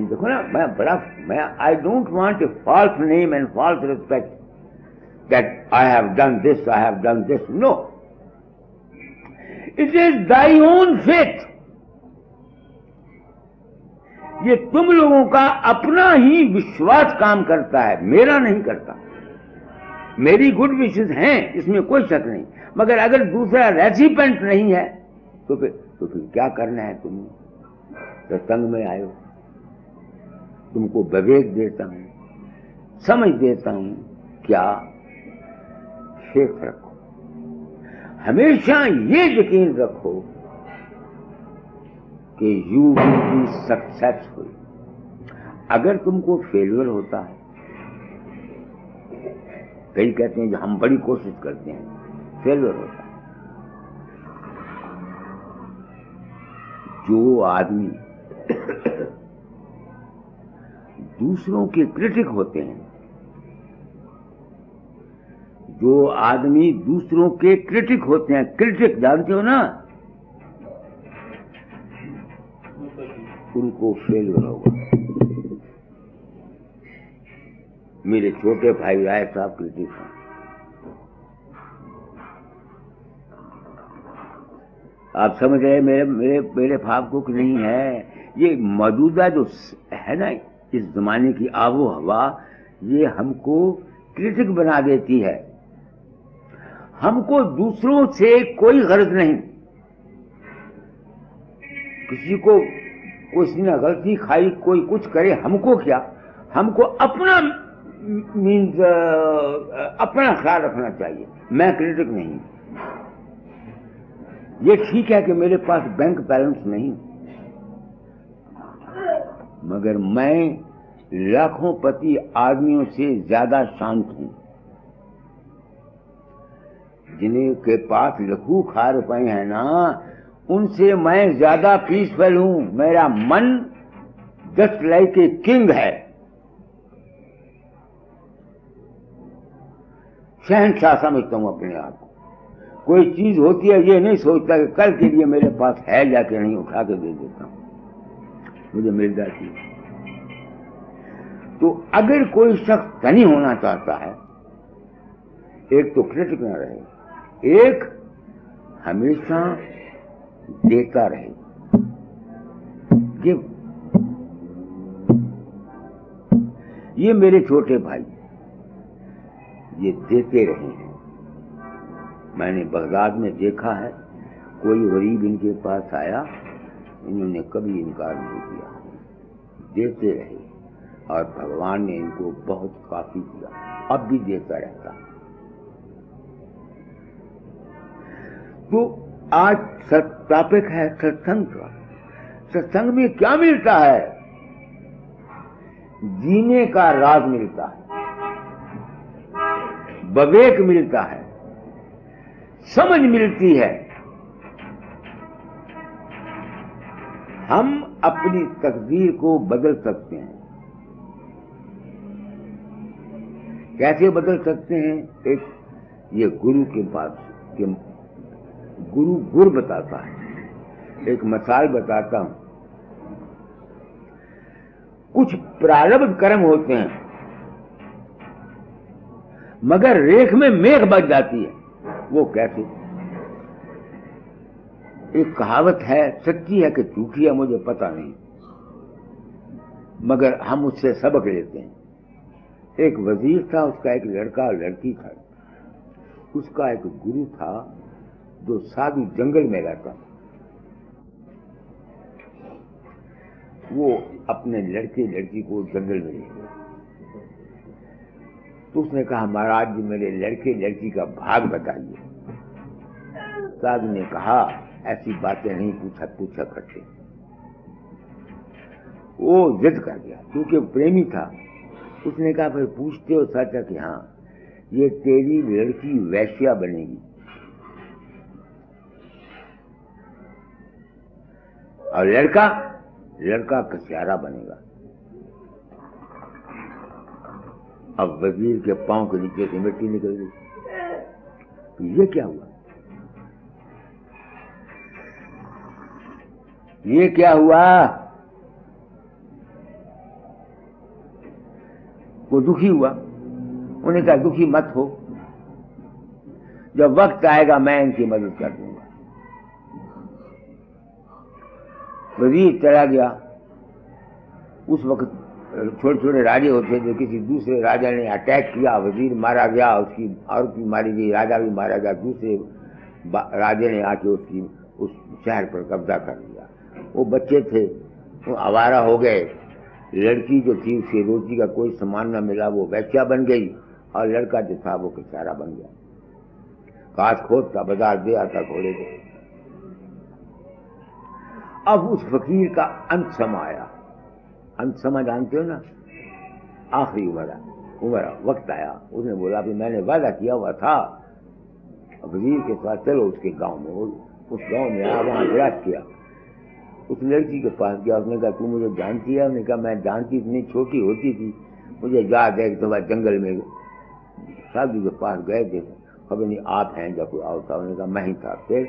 देखो ना, मैं I don't want a false name and false respect that I have done this, I have done this. No. It is thy own faith. ये तुम लोगों का अपना ही विश्वास काम करता है, मेरा नहीं करता। मेरी गुड विशेस हैं, इसमें कोई शक नहीं, मगर अगर दूसरा रेसिपेंट नहीं है तो फिर क्या करना है? तुम सत्संग में आयो, तुमको विवेक देता हूं, समझ देता हूं, क्या फेथ रखो, हमेशा ये यकीन रखो कि यू विल बी सक्सेसफुल। अगर तुमको फेलियर होता है, कई कहते हैं कि हम बड़ी कोशिश करते हैं, फेलियर होता है। जो आदमी दूसरों के क्रिटिक होते हैं, जो आदमी दूसरों के क्रिटिक होते हैं, क्रिटिक जानते हो ना, उनको फेलियर होगा। मेरे छोटे भाई राय साहब क्रिटिक हैं, आप समझ रहे मेरे भाव को कि नहीं है? ये मौजूदा जो है ना इस जमाने की आबो हवा, ये हमको क्रिटिक बना देती है। हमको दूसरों से कोई गर्ज नहीं, किसी ने गलती खाई, कोई कुछ करे, हमको क्या, हमको अपना मीन्स अपना ख्याल रखना चाहिए। मैं क्रिटिक नहीं। ये ठीक है कि मेरे पास बैंक बैलेंस नहीं, मगर मैं लाखों पति आदमियों से ज्यादा शांत हूं। जिन्हें के पास लखूखा रुपए हैं ना, उनसे मैं ज्यादा पीसफुल हूं। मेरा मन जस्ट लाइक ए किंग है, शहंशाह समझता हूं अपने आप को। कोई चीज होती है, ये नहीं सोचता कि कल के लिए मेरे पास है या कि नहीं, उठा के दे देता हूं, मुझे मिल जाती है। तो अगर कोई शख्स धनी होना चाहता है, एक तो क्रिटिक न रहे, एक हमेशा देता रहे, गिव। ये मेरे छोटे भाई ये देते रहे हैं। मैंने बगदाद में देखा है, कोई गरीब इनके पास आया, इन्होंने कभी इनकार नहीं किया, देते रहे, और भगवान ने इनको बहुत काफी दिया, अब भी देता रहता। तो आज टॉपिक है सत्संग का। सत्संग में क्या मिलता है? जीने का राज मिलता है, विवेक मिलता है, समझ मिलती है हम अपनी तकदीर को बदल सकते हैं। कैसे बदल सकते हैं? एक ये गुरु के पास के गुरु गुर बताता है। एक मिसाल बताता हूं। कुछ प्रारब्ध कर्म होते हैं मगर रेख में मेघ बच जाती है। वो कैसे? एक कहावत है, सच्ची है कि झूठी है मुझे पता नहीं, मगर हम उससे सबक लेते हैं। एक वजीर था, उसका एक लड़का और लड़की था। उसका एक गुरु था जो साधु जंगल में रहता। वो अपने लड़के लड़की को जंगल में ले गया। तो उसने कहा, महाराज जी मेरे लड़के लड़की का भाग बताइए। साधु ने कहा, ऐसी बातें नहीं पूछा करते। वो जिद कर गया क्योंकि वो प्रेमी था। उसने कहा, फिर पूछते हो सच है कि हाँ, ये तेरी लड़की वैश्या बनेगी और लड़का कसियारा बनेगा। अब वजीर के पांव के नीचे से मिट्टी निकल गई। तो ये क्या हुआ? ये क्या हुआ? वो दुखी हुआ। उन्हें कहा, दुखी मत हो, जब वक्त आएगा मैं इनकी मदद कर दूंगा। वजीर चला गया। उस वक्त छोटे छोटे राजे होते जो किसी दूसरे राजा ने अटैक किया, वजीर मारा गया, उसकी औरत भी मारी गई, राजा भी मारा गया। दूसरे राजे ने आके उसकी उस शहर पर कब्जा कर लिया। वो बच्चे थे, वो आवारा हो गए। लड़की जो थी उसकी रोटी का कोई सामान न मिला, वो वैश्या बन गई और लड़का जो था वो कचारा बन गया। काश खोदता, बाजार दे आता घोड़े को। अब उस फकीर का अंत समा आया। अंत समा जानते हो ना, आखिरी उम्र वक्त आया। उसने बोला, भी मैंने वादा किया हुआ था वजीर के साथ, चलो उसके गांव में। उस गांव में आया, वहां विराज किया। उस लड़की के पास गया। उसने कहा, तू मुझे जानती है? उसने कहा, मैं जानती, इतनी छोटी होती थी, मुझे याद है एक दफा जंगल में साधु के पास गए थे, खबर नहीं आप हैं या कोई और था। उन्होंने कहा, मैं ही था। फिर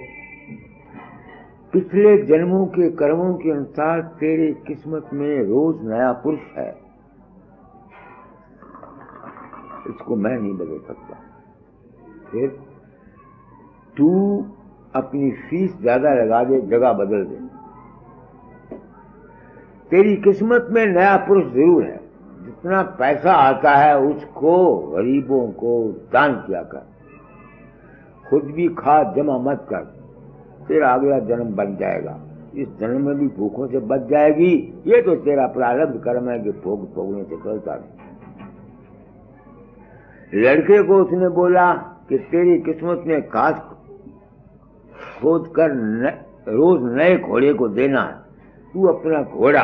पिछले जन्मों के कर्मों के अनुसार तेरी किस्मत में रोज नया पुरुष है, इसको मैं नहीं बदल सकता। फिर तू अपनी फीस ज्यादा लगा दे, जगह बदल दे। तेरी किस्मत में नया पुरुष जरूर है। जितना पैसा आता है उसको गरीबों को दान किया कर, खुद भी खा, जमा मत कर, तेरा अगला जन्म बन जाएगा। इस जन्म में भी भूखों से बच जाएगी। ये तो तेरा प्रारब्ध कर्म है कि भोग भोगने से चलता नहीं। लड़के को उसने बोला कि तेरी किस्मत में काश खोद कर रोज नए घोड़े को देना है। तू अपना घोड़ा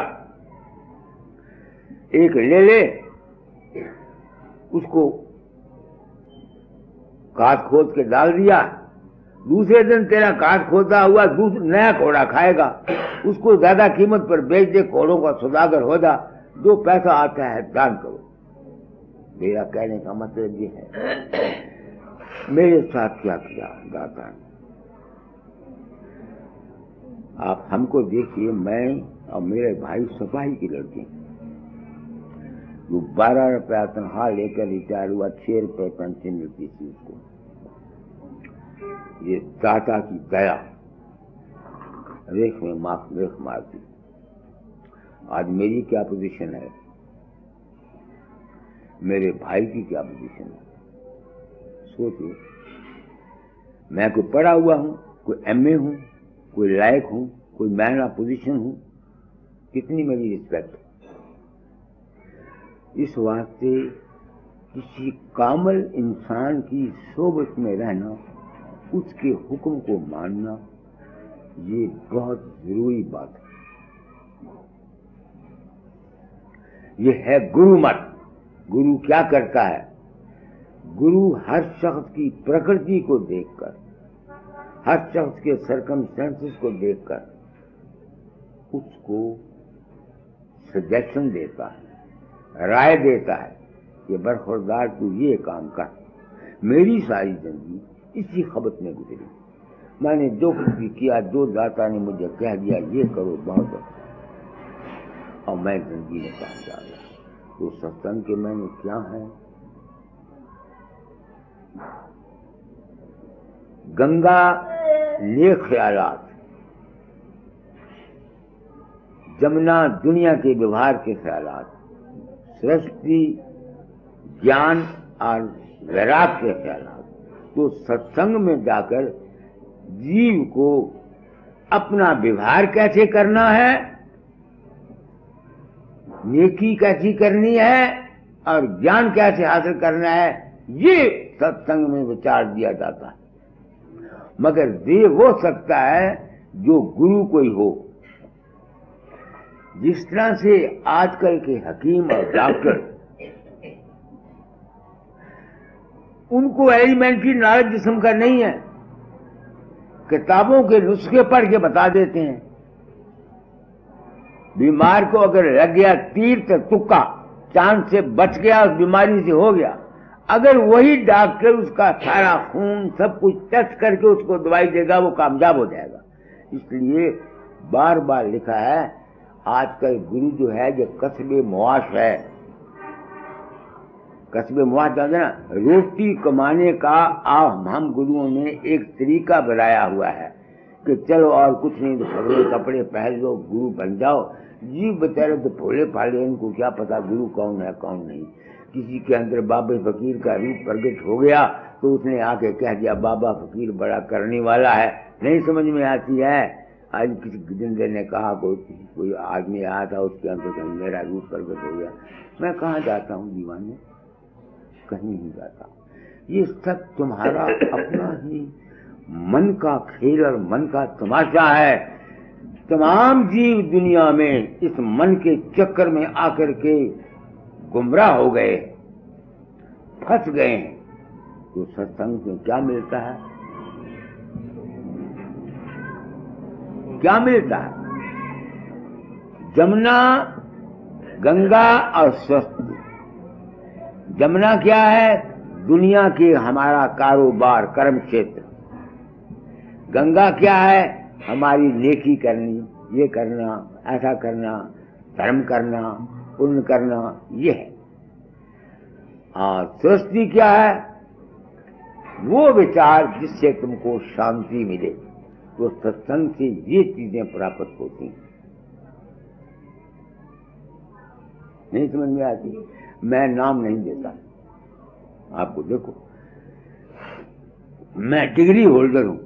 एक ले, उसको काट खोद के डाल दिया। दूसरे दिन तेरा काट खोदा हुआ नया घोड़ा खाएगा, उसको ज्यादा कीमत पर बेच दे, घोड़ों का सौदागर हो जा, जो पैसा आता है दान करो। मेरा कहने का मतलब ये है, मेरे साथ क्या किया दाता ने। आप हमको देखिए, मैं और मेरे भाई सिपाही की लड़के, वो 12 रुपया तनख्वाह लेकर रिटायर हुआ, 6 रुपये पेंशन मिलती थी उसको। ये दाता की दया रेख में रेख मारती। आज मेरी क्या पोजीशन है, मेरे भाई की क्या पोजीशन है, सोचो। मैं कोई पढ़ा हुआ हूं, कोई एमए हूं, कोई लायक हूं, कोई मैन ऑफ पोजीशन हूं, कितनी मेरी रिस्पेक्ट। इस वास्ते किसी कामल इंसान की सोबत में रहना, उसके हुक्म को मानना, ये बहुत जरूरी बात है। ये है गुरु मत। गुरु क्या करता है? गुरु हर शख्स की प्रकृति को देखकर, हर शख्स के सरकमस्टेंसेस को देखकर उसको सजेशन देता है, राय देता है कि बरखुरदार तू ये काम कर। मेरी सारी जिंदगी इसी खबत में गुजरी। मैंने जो कुछ भी किया, जो दाता ने मुझे कह दिया ये करो, बहुत अच्छा, और मैं जिंदगी में कामयाब रहा। तो सत्संग के मैंने क्या है, गंगा ले ख्यालात, जमुना दुनिया के व्यवहार के ख्यालात, सृष्टि ज्ञान और वैराग के ख्यालात। तो सत्संग में जाकर जीव को अपना व्यवहार कैसे करना है, नेकी कैसी करनी है और ज्ञान कैसे हासिल करना है, ये सत्संग में विचार दिया जाता है। मगर दे वो सकता है जो गुरु कोई हो। जिस तरह से आजकल के हकीम और डॉक्टर, उनको एलिमेंट्री नॉलेज जिस्म का नहीं है, किताबों के नुस्खे पढ़ के बता देते हैं। बीमार को अगर लग गया तीर तो तुक्का, चांद से बच गया, उस बीमारी से हो गया। अगर वही डॉक्टर उसका सारा खून सब कुछ टेस्ट करके उसको दवाई देगा, वो कामयाब हो जाएगा। इसलिए बार बार लिखा है, आजकल गुरु जो है जो कस्बे मुआश है, कस्बे मुआश जानते ना, रोटी कमाने का हम गुरुओं ने एक तरीका बनाया हुआ है कि चलो और कुछ नहीं तो फगड़े कपड़े पहन लो, गुरु बन जाओ। जी बेचारे तो भोले फाले, इनको क्या पता गुरु कौन है कौन नहीं। किसी के अंदर बाबा फकीर का रूप प्रकट हो गया तो उसने आके कह दिया बाबा फकीर बड़ा करने वाला है, नहीं समझ में आती है। आज किसी जिंदे ने कहा, कोई आदमी आया था, उसके अंदर कहीं मेरा रूप प्रकट हो गया। मैं कहाँ जाता हूँ दीवाने, कहीं नहीं जाता। ये सब तुम्हारा अपना ही मन का खेल और मन का तमाशा है। तमाम जीव दुनिया में इस मन के चक्कर में आकर के गुमराह हो गए, फंस गए हैं। तो सत्संग में क्या मिलता है, क्या मिलता है? जमुना, गंगा और सरस्वती। जमुना क्या है? दुनिया के हमारा कारोबार, कर्म क्षेत्र। गंगा क्या है? हमारी नेकी करनी, ये करना, ऐसा करना, धर्म करना, पुण्य करना, ये है। और सरस्वती क्या है? वो विचार जिससे तुमको शांति मिले। तो सत्संग से ये चीजें प्राप्त होती हैं। नहीं समझ में आती? मैं नाम नहीं देता आपको। देखो, मैं डिग्री होल्डर हूं।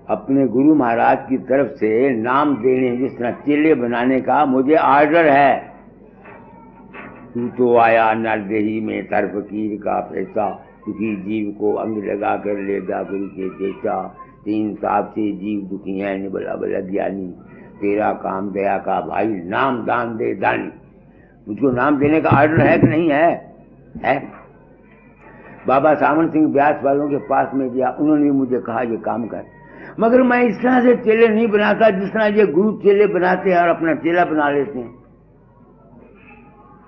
अपने गुरु महाराज की तरफ से नाम देने, जिस तरह चेले बनाने का मुझे आर्डर है। तू तो आया नरदेही में तर फकीर का पैसा, दुखी जीव को अंग लगा कर लेगा गुरु के देता। तीन साहब से जीव दुखी है, निबला बला ज्ञानी। तेरा काम दया का भाई, नाम दान दे दानी। मुझको नाम देने का आर्डर है कि नहीं है? है। बाबा सामन सिंह व्यास वालों के पास में गया, उन्होंने मुझे कहा ये काम कर। मगर मैं इस तरह से चेले नहीं बनाता जिस तरह ये गुरु चेले बनाते हैं और अपना चेला बना लेते हैं।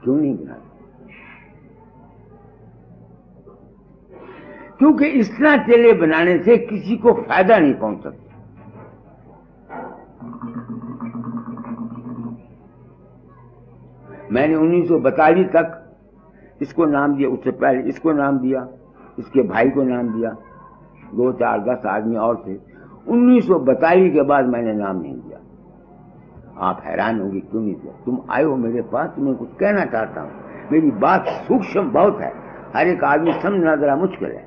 क्यों नहीं बनाते? क्योंकि इस तरह चेले बनाने से किसी को फायदा नहीं पहुंच सकता। मैंने 1942 तक इसको नाम दिया, उससे पहले इसको नाम दिया, इसके भाई को नाम दिया, 2, 4, 10 आदमी और थे। 1942 के बाद मैंने नाम नहीं दिया। आप हैरान होंगे क्यों नहीं दिया? तुम आए हो मेरे पास, तुम्हें कुछ कहना चाहता हूं। मेरी बात सूक्ष्म बहुत है, हर एक आदमी समझना जरा मुश्किल है।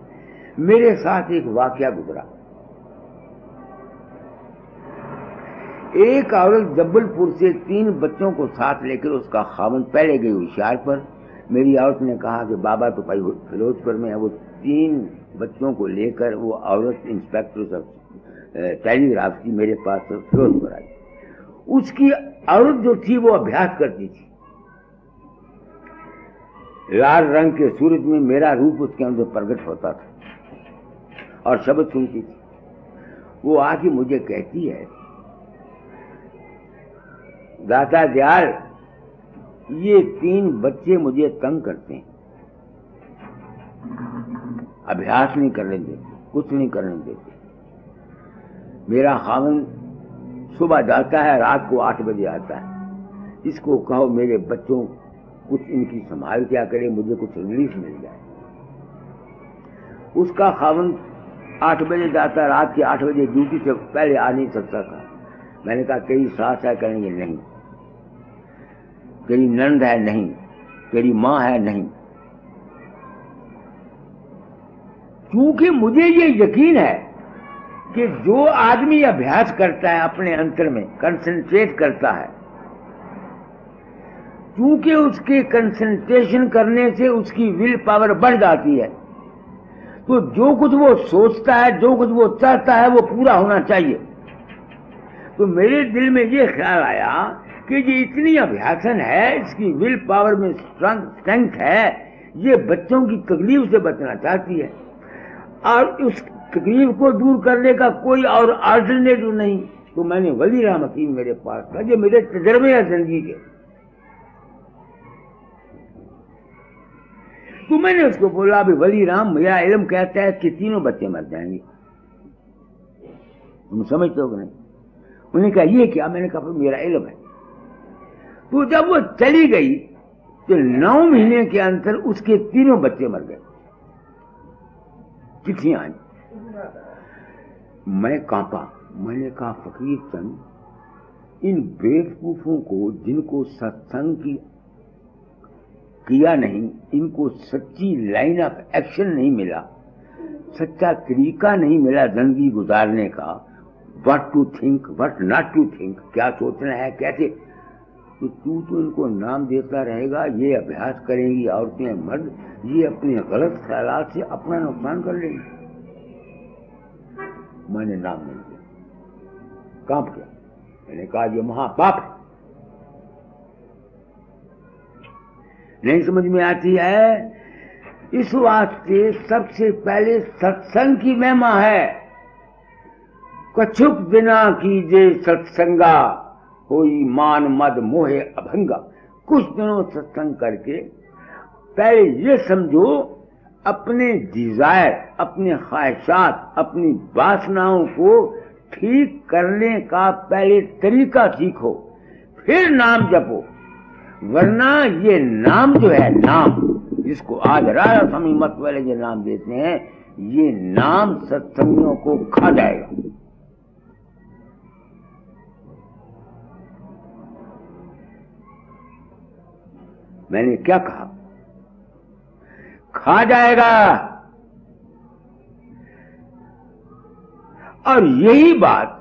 मेरे साथ एक वाकया गुजरा। एक औरत जबलपुर से 3 बच्चों को साथ लेकर उसका खावंद पहले गई होशियारपुर। मेरी औरत ने कहा कि बाबा तो भाई फिरोजपुर में है। वो 3 बच्चों को लेकर वो औरत इंस्पेक्टर टेलीग्राफ की मेरे पास फिरोजपुर आई। उसकी औरत जो थी वो अभ्यास करती थी। लाल रंग के सूरज में मेरा रूप उसके अंदर प्रकट होता था और शब्द सुनती थी। वो आके मुझे कहती है दाता दयाल, ये 3 बच्चे मुझे तंग करते हैं, अभ्यास नहीं करने देते, कुछ नहीं करने देते। मेरा खाविंद सुबह जाता है, रात को 8 बजे आता है। इसको कहो मेरे बच्चों कुछ इनकी संभाल क्या करे, मुझे कुछ रिलीफ मिल जाए। उसका खाविंद 8 बजे जाता, रात के 8 बजे ड्यूटी से पहले आ नहीं सकता था। मैंने कहा तेरी सास है? कहेंगे नहीं। तेरी नंद है? नहीं। तेरी माँ है? नहीं। क्योंकि मुझे ये यकीन है कि जो आदमी अभ्यास करता है, अपने अंतर में कंसंट्रेट करता है, क्योंकि उसके कंसंट्रेशन करने से उसकी विल पावर बढ़ जाती है, तो जो कुछ वो सोचता है, जो कुछ वो चाहता है, वो पूरा होना चाहिए। तो मेरे दिल में ये ख्याल आया कि ये इतनी अभ्यासन है, इसकी विल पावर में स्ट्रेंथ है, ये बच्चों की तकलीफ से बचना चाहती है और उस तकलीफ को दूर करने का कोई और अल्टरनेटिव नहीं। तो मैंने वली राम हकीम मेरे पास था, जो मेरे तजर्बे है जिंदगी के, तो मैंने उसको बोला अभी वली राम, मेरा इल्म कहता है कि 3 बच्चे मर जाएंगे, तुम समझते हो कि नहीं? उन्होंने कहा ये क्या? मैंने कहा मेरा इल्म है। तो जब वो चली गई तो 9 महीने के अंदर उसके 3 बच्चे मर गए। चिट्ठियां आई, मैं कांपा। मैंने कहा फकीर चंद, इन बेवकूफों को जिनको सत्संग की किया नहीं, इनको सच्ची लाइन ऑफ एक्शन नहीं मिला, सच्चा तरीका नहीं मिला जिंदगी गुजारने का, what to think, what not to think, क्या सोचना है, कैसे, तो तू तो इनको नाम देता रहेगा, ये अभ्यास करेंगी औरतें मर्द, ये अपने गलत ख्यालात से अपना नुकसान कर लेंगे। मैंने नाम नहीं दिया, कांप गया। मैंने कहा ये महापाप है, नहीं समझ में आती है। इस वास्ते सबसे पहले सत्संग की महिमा है। कछुक बिना कीजे सत्संगा, होई मान मद मोहे अभंगा। कुछ दिनों सत्संग करके पहले ये समझो, अपने डिजायर, अपने ख्वाहिशात, अपनी वासनाओं को ठीक करने का पहले तरीका सीखो, फिर नाम जपो। वरना ये नाम जो है, नाम जिसको आज राधा स्वामी मत वाले जो नाम देते हैं, ये नाम सत्संगियों को खा जाएगा। मैंने क्या कहा? खा जाएगा। और यही बात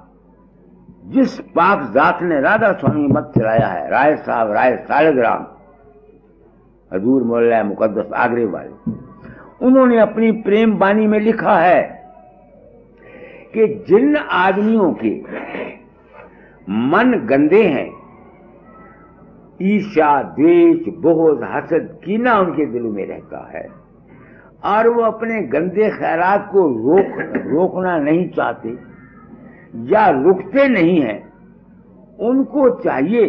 जिस पाक जात ने राधा स्वामी मत चलाया है, राय साहब, राय सालग्राम, हजूर मौला मुकद्दस आगरे वाले, उन्होंने अपनी प्रेम बानी में लिखा है कि जिन आदमियों के मन गंदे हैं, ईर्ष्या, द्वेष, बोझ, हसद, कीना उनके दिल में रहता है और वो अपने गंदे ख्यालात को रोकना नहीं चाहते या रुकते नहीं हैं, उनको चाहिए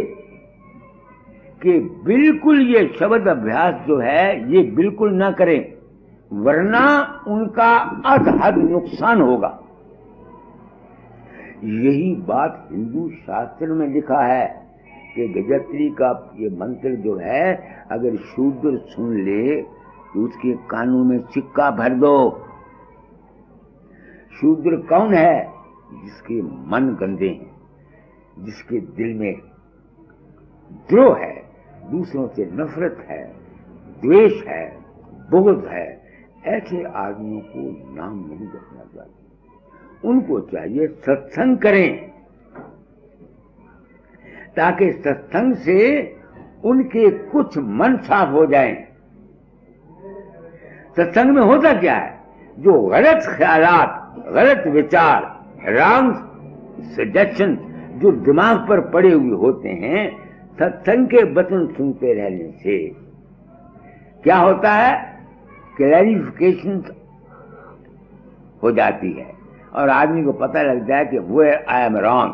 कि बिल्कुल ये शब्द अभ्यास जो है ये बिल्कुल ना करें, वरना उनका अधहद नुकसान होगा। यही बात हिंदू शास्त्र में लिखा है कि गजत्री का ये मंत्र जो है, अगर शूद्र सुन ले तो उसके कानों में सिक्का भर दो। शूद्र कौन है? जिसके मन गंदे हैं, जिसके दिल में द्रोह है, दूसरों से नफरत है, द्वेष है, बुग़्ज़ है, ऐसे आदमियों को नाम नहीं रखना चाहिए। उनको चाहिए सत्संग करें, ताकि सत्संग से उनके कुछ मन साफ हो जाएं। सत्संग में होता क्या है? जो गलत ख्यालात, गलत विचार, रॉन्ग सजेशन जो दिमाग पर पड़े हुए होते हैं, सत्संग के वचन सुनते रहने से क्या होता है? क्लैरिफिकेशन हो जाती है और आदमी को पता लगता है कि वो आई एम रॉन्ग,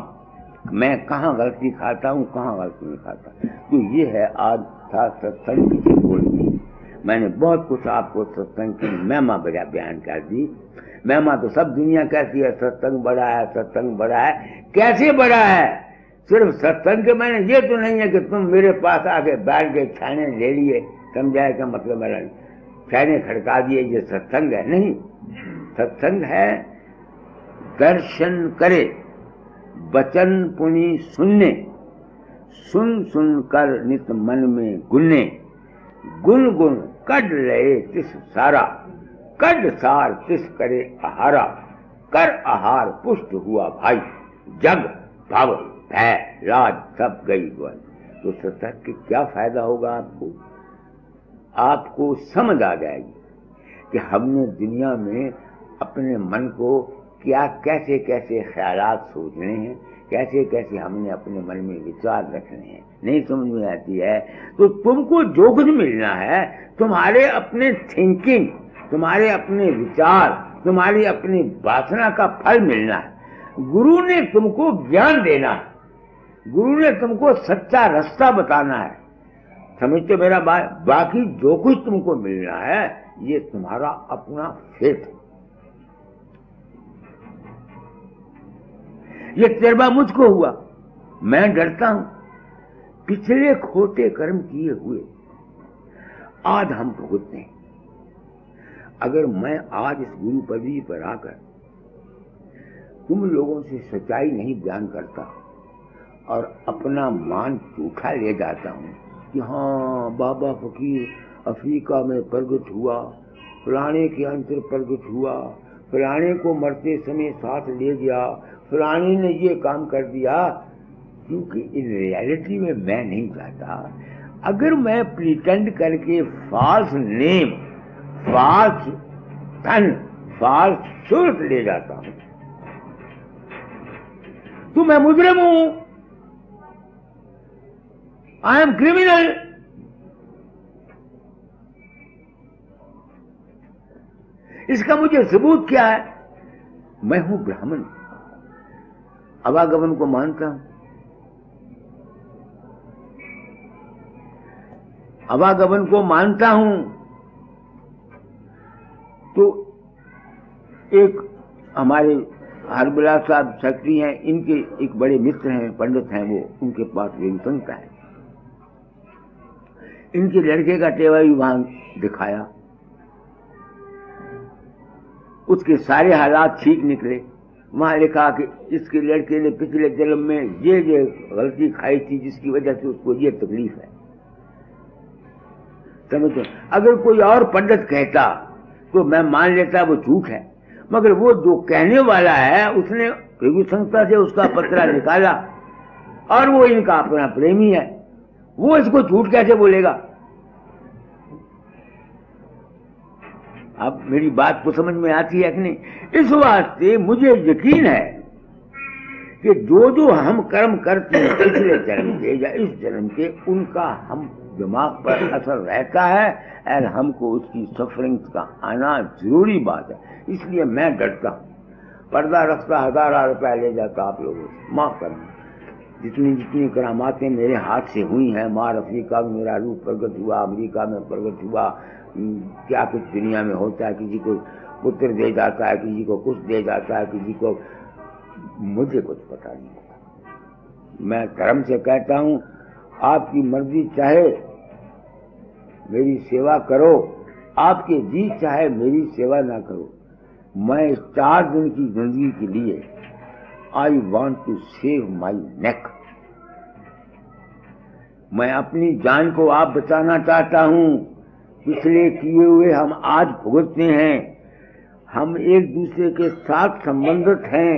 मैं कहाँ गलती खाता हूँ, कहाँ गलती नहीं खाता। तो ये है आज था सत्संग की बोलती। मैंने बहुत कुछ आपको सत्संग की महिमा बयान कर दी। महिमा तो सब दुनिया कहती है, सत्संग बड़ा है, सत्संग बड़ा है। कैसे बड़ा है? सिर्फ सत्संग के मैंने ये तो नहीं है कि तुम मेरे पास आके बैठ के छाने ले लिए, समझाए का मतलब मेरा छाने खड़का दिए, ये सत्संग है नहीं। सत्संग है दर्शन करे, वचन पुनि सुनने, सुन सुन कर नित मन में गुने, गुण गुण कड रहे तिस सारा, कड सार तिस करे आहारा, कर आहार पुष्ट हुआ भाई, जग भव भय राज सब गई गोल। तो सत्संग के क्या फायदा होगा आपको? आपको समझ आ जाएगी कि हमने दुनिया में अपने मन को क्या कैसे कैसे ख्यालात सोचने हैं, कैसे कैसे हमने अपने मन में विचार रखने हैं, नहीं समझ में आती है। तो तुमको जो कुछ मिलना है, तुम्हारे अपने थिंकिंग, तुम्हारे अपने विचार, तुम्हारी अपनी वासना का फल मिलना है। गुरु ने तुमको ज्ञान देना है, गुरु ने तुमको सच्चा रास्ता बताना है। समझते मेरा बात? बाकी जो कुछ तुमको मिलना है ये तुम्हारा अपना फेथ। ये तजर्बा मुझको हुआ, मैं डरता हूं। पिछले खोटे कर्म किए हुए आज हम भुगतते हैं। अगर मैं आज इस गुरु पदवी पर आकर तुम लोगों से सच्चाई नहीं बयान करता और अपना मान झूठा ले जाता हूं कि हाँ बाबा फकीर अफ्रीका में प्रगट हुआ, फलाने के अंतर प्रगट हुआ, फलाने को मरते समय साथ ले गया, फलाने ने ये काम कर दिया, क्योंकि इन रियलिटी में मैं नहीं चाहता। अगर मैं प्रिटेंड करके फॉल्स नेम, फॉल्स धन, फॉल्स सूरत ले जाता हूं तो मैं मुजरिम हूं, आई एम क्रिमिनल। इसका मुझे सबूत क्या है? मैं हूं ब्राह्मण, आवागमन को मानता हूं, आवागमन को मानता हूं। तो एक हमारे हरबिलास साहब सेक्रेटरी हैं, इनके एक बड़े मित्र हैं, पंडित हैं, वो उनके पास विसंगता है। इनके लड़के का टेवा भी वहां दिखाया, उसके सारे हालात ठीक निकले। वहां लिखा कि इसके लड़के ने पिछले जन्म में ये गलती खाई थी जिसकी वजह से उसको ये तकलीफ है। समझो, अगर कोई और पंडित कहता तो मैं मान लेता वो झूठ है, मगर वो जो कहने वाला है उसने रघु संस्था से उसका पत्रा निकाला और वो इनका अपना प्रेमी है, वो इसको झूठ कैसे बोलेगा? अब मेरी बात को समझ में आती है कि नहीं? इस वास्ते मुझे यकीन है कि जो हम कर्म करते हैं पिछले जन्म के या इस जन्म के, उनका हम दिमाग पर असर रहता है और हमको उसकी सफरिंग्स का आना जरूरी बात है। इसलिए मैं डरता हूं। पर्दा रखता 1000 रुपया ले जाता आप लोगों से, माफ करना। जितनी जितनी करामातें मेरे हाथ से हुई हैं, मार अफ्रीका में मेरा रूप प्रकट हुआ, अमेरिका में प्रकट हुआ, क्या कुछ दुनिया में होता है, किसी को पुत्र दे जाता है, किसी को कुछ दे जाता है, किसी को, मुझे कुछ पता नहीं होता। मैं धर्म से कहता हूं आपकी मर्जी चाहे मेरी सेवा करो, आपके जी चाहे मेरी सेवा ना करो। मैं इस 4 दिन की जिंदगी के लिए I want to save my neck. मैं अपनी जान को आप बचाना चाहता हूं। पिछले किए हुए हम आज भुगतते हैं। हम एक दूसरे के साथ संबंधित हैं।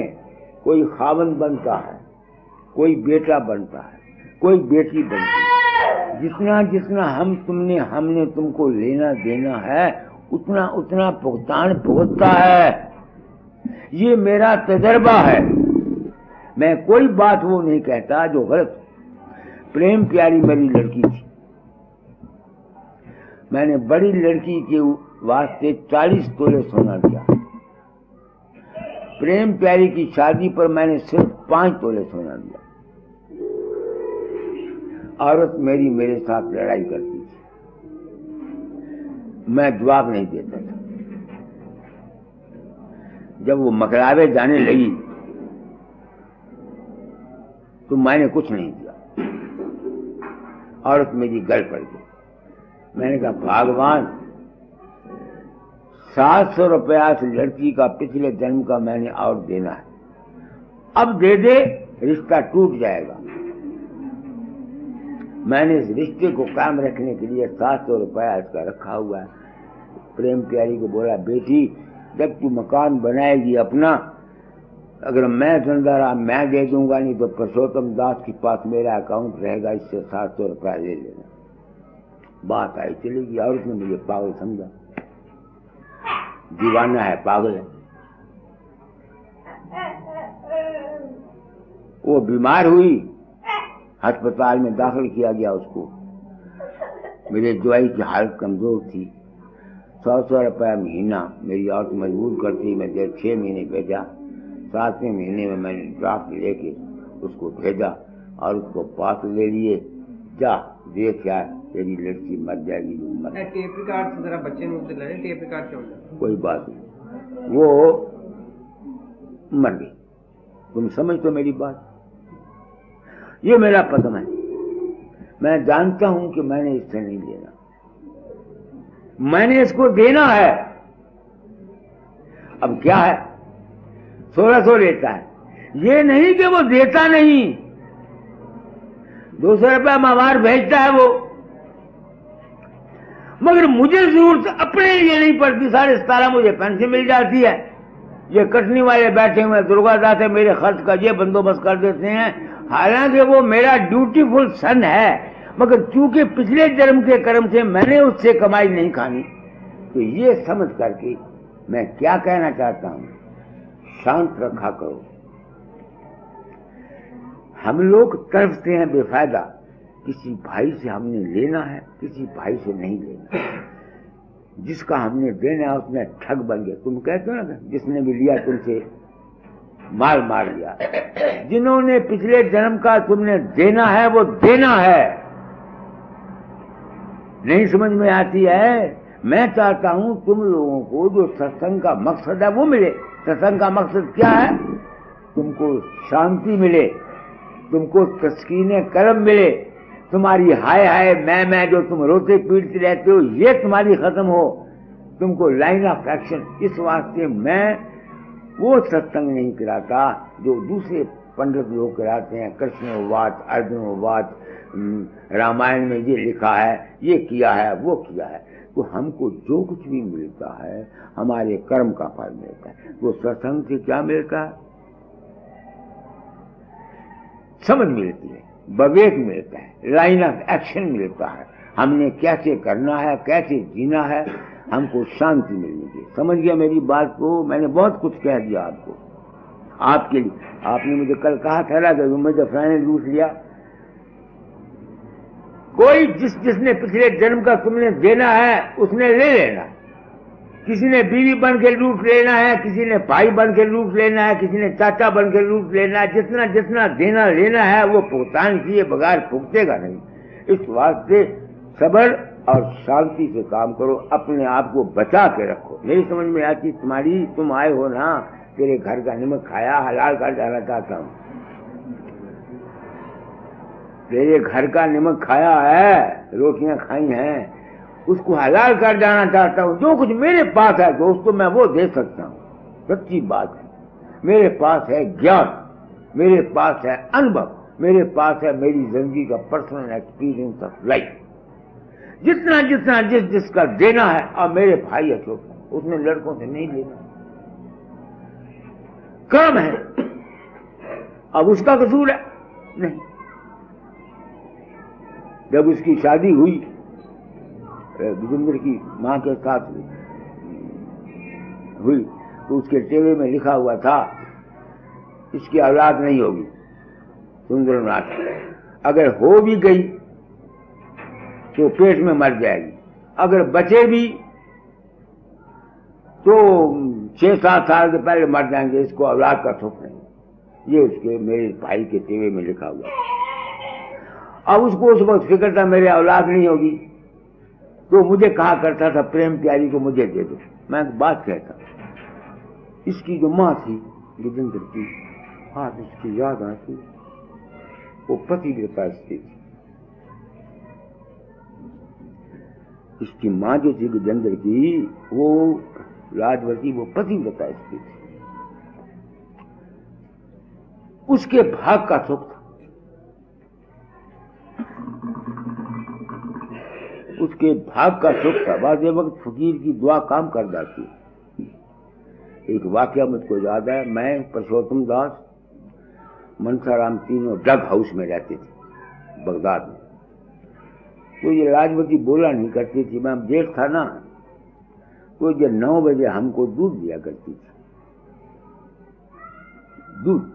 कोई खावन बनता है, कोई बेटा बनता है, कोई बेटी बनती है। जितना जितना हमने तुमको लेना देना है, उतना उतना भुगतान भुगतता है। ये मेरा तजर्बा है। मैं कोई बात वो नहीं कहता जो गलत। प्रेम प्यारी मेरी लड़की थी, मैंने बड़ी लड़की के वास्ते 40 तोले सोना दिया। प्रेम प्यारी की शादी पर मैंने सिर्फ 5 तोले सोना दिया। औरत मेरी मेरे साथ लड़ाई करती थी, मैं जवाब नहीं देता था। जब वो मकरावे जाने लगी तो मैंने कुछ नहीं दिया, औरत मेरी गल पड़ गई। मैंने कहा भगवान, 700 रुपया इस लड़की का पिछले जन्म का मैंने और देना है, अब दे दे, रिश्ता टूट जाएगा। मैंने इस रिश्ते को कायम रखने के लिए 700 रुपया इसका रखा हुआ है। प्रेम प्यारी को बोला, बेटी जब तू मकान बनाएगी अपना, अगर मैं जिंदा रहा मैं दे दूंगा, नहीं तो पुरुषोत्तम दास के पास मेरा अकाउंट रहेगा, इससे 700 रुपया ले लेना। बात आई चली गई। और उसने मुझे पागल समझा, दीवाना है, पागल है। वो बीमार हुई, अस्पताल में दाखिल किया गया उसको। मेरे ज्वाई की हालत कमजोर थी, 100 रुपया महीना मेरी औरत मजबूर करती। मैं 6 महीने भेजा, 7वें महीने में मैंने ड्राफ्ट लेके उसको भेजा और उसको पास ले लिए, जा देख आए, तेरी लड़की मर जाएगी। टेप रिकॉर्ड से जरा बच्चे ने उससे लड़े, टेप रिकॉर्ड क्यों? कोई बात नहीं, वो मर गई। तुम समझ तो मेरी बात। ये मेरा पदम है, मैं जानता हूं कि मैंने इससे नहीं लेना, मैंने इसको देना है। अब क्या है, 1600 लेता है, ये नहीं कि वो देता नहीं, 200 रुपया मावार भेजता है वो, मगर मुझे जरूरत अपने लिए नहीं पड़ती। 17.5 मुझे पेंशन मिल जाती है। ये कटनी वाले बैठे हुए दुर्गादास है, मेरे खर्च का ये बंदोबस्त कर देते हैं। हालांकि वो मेरा ड्यूटीफुल सन है, मगर चूंकि पिछले जन्म के कर्म से मैंने उससे कमाई नहीं खानी। तो ये समझ करके मैं क्या कहना चाहता हूं, शांत रखा करो। हम लोग तरफते हैं बेफायदा, किसी भाई से हमने लेना है, किसी भाई से नहीं लेना। जिसका हमने देना है उसने ठग बन गया। तुम कहते हो ना, जिसने भी लिया तुमसे मार मार लिया। जिन्होंने पिछले जन्म का तुमने देना है वो देना है। नहीं समझ में आती है? मैं चाहता हूं तुम लोगों को जो सत्संग का मकसद है वो मिले। सत्संग का मकसद क्या है? तुमको शांति मिले, तुमको तस्कीने कर्म मिले, तुम्हारी हाय हाय मैं जो तुम रोते पीटते रहते हो ये तुम्हारी खत्म हो, तुमको लाइन ऑफ एक्शन। इस वास्ते मैं वो सत्संग नहीं कराता जो दूसरे पंडित लोग कराते हैं। कृष्णोवाच, अर्जुनोवाच, रामायण में ये लिखा है, ये किया है, वो किया है। तो हमको जो कुछ भी मिलता है हमारे कर्म का फल मिलता है। वो सत्संग से क्या मिलता है? समझ मिलती है, विवेक मिलता है, लाइन ऑफ एक्शन मिलता है। हमने कैसे करना है, कैसे जीना है, हमको शांति मिलनी चाहिए। समझ गया मेरी बात को? मैंने बहुत कुछ कह दिया आपको, आपके लिए। आपने मुझे कल कहा था ना कि मुझे फलाने लूट लिया। कोई जिसने पिछले जन्म का तुमने देना है उसने ले लेना। किसी ने बीवी बन के लूट लेना है, किसी ने भाई बन के लूट लेना है, किसी ने चाचा बन के लूट लेना है। जितना जितना देना लेना है वो भुगतान किए बगैर भुगतेगा नहीं। इस वास्ते सब्र और शांति से काम करो, अपने आप को बचा के रखो। नहीं समझ में आती तुम्हारी? तुम आए हो ना, तेरे घर का नमक खाया, हलाल कर जाना चाहता हूं। तेरे घर का नमक खाया है, रोटियां खाई हैं, उसको हलाल कर जाना चाहता हूं। जो कुछ मेरे पास है दोस्तों मैं वो दे सकता हूं। सच्ची बात है, मेरे पास है ज्ञान, मेरे पास है अनुभव, मेरे पास है मेरी जिंदगी का पर्सनल एक्सपीरियंस ऑफ लाइफ। जितना जितना जिसका देना है, और मेरे भाई अशोक उसने लड़कों से नहीं लेना, कर्म है। अब उसका कसूर है नहीं। जब उसकी शादी हुई विजेंद्र की मां के साथ हुई तो उसके टेवे में लिखा हुआ था इसकी औलाद नहीं होगी सुंदरनाथ। अगर हो भी गई तो पेट में मर जाएगी, अगर बचे भी तो 6-7 साल के पहले मर जाएंगे, इसको औलाद का सुख नहीं। ये उसके मेरे भाई के टेवे में लिखा हुआ। अब उसको उस वक्त फिक्र था मेरे औलाद नहीं होगी, तो मुझे कहा करता था प्रेम प्यारी को मुझे दे दो। मैं बात कहता, इसकी जो माँ थी गजेंद्र की, आज इसकी याद आती, वो पतिव्रता स्त्री थी। इसकी माँ जो थी गजेंद्र की, वो राजवती, वो पतिव्रता स्त्री थी। उसके भाग का सुख था, उसके भाग का सुख था। बाज़ वक्त फकीर की दुआ काम कर जाती। एक वाकया मुझको याद है, मैं पुरुषोत्तम दास मनसाराम तीनों ड्रग हाउस में रहते थे बगदाद में। तो ये राजवती बोला नहीं करती थी, मैं जेठ था ना, तो ये 9 बजे हमको दूध दिया करती थी, दूध।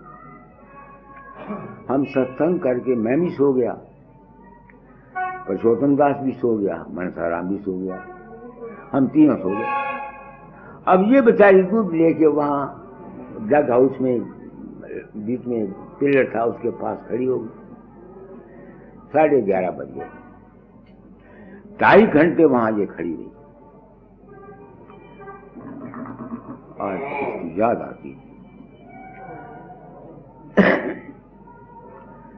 हम सत्संग करके मैं भी सो गया, पुरुषोत्तम दास भी सो गया, मनसाराम भी सो गया, हम तीनों सो गए। अब ये बेचारी दूध लेके वहां ड्रग हाउस में बीच में पिलर था, उसके पास खड़ी हो गई। 11:30 बज गए, 2.5 घंटे वहां ये खड़ी रही। आज इसकी याद आती।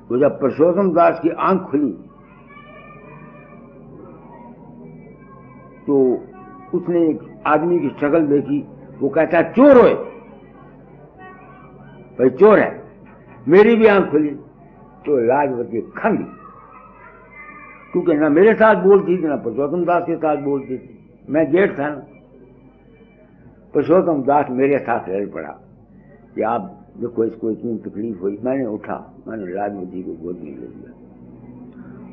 तो जब पुरुषोत्तम दास की आंख खुली तो उसने एक आदमी की शक्ल देखी, वो कहता है चोर होए, भाई चोर है। मेरी भी आंख खुली तो राजवती खंगी, क्योंकि ना मेरे साथ बोलती थी ना पुरुषोत्तम दास के साथ बोलती थी, मैं जेठ था ना। पुरुषोत्तम दास मेरे साथ लड़ पड़ा कि आप देखो इसको इतनी तकलीफ हुई। मैंने उठा, मैंने राजवती को गोद में ले लिया।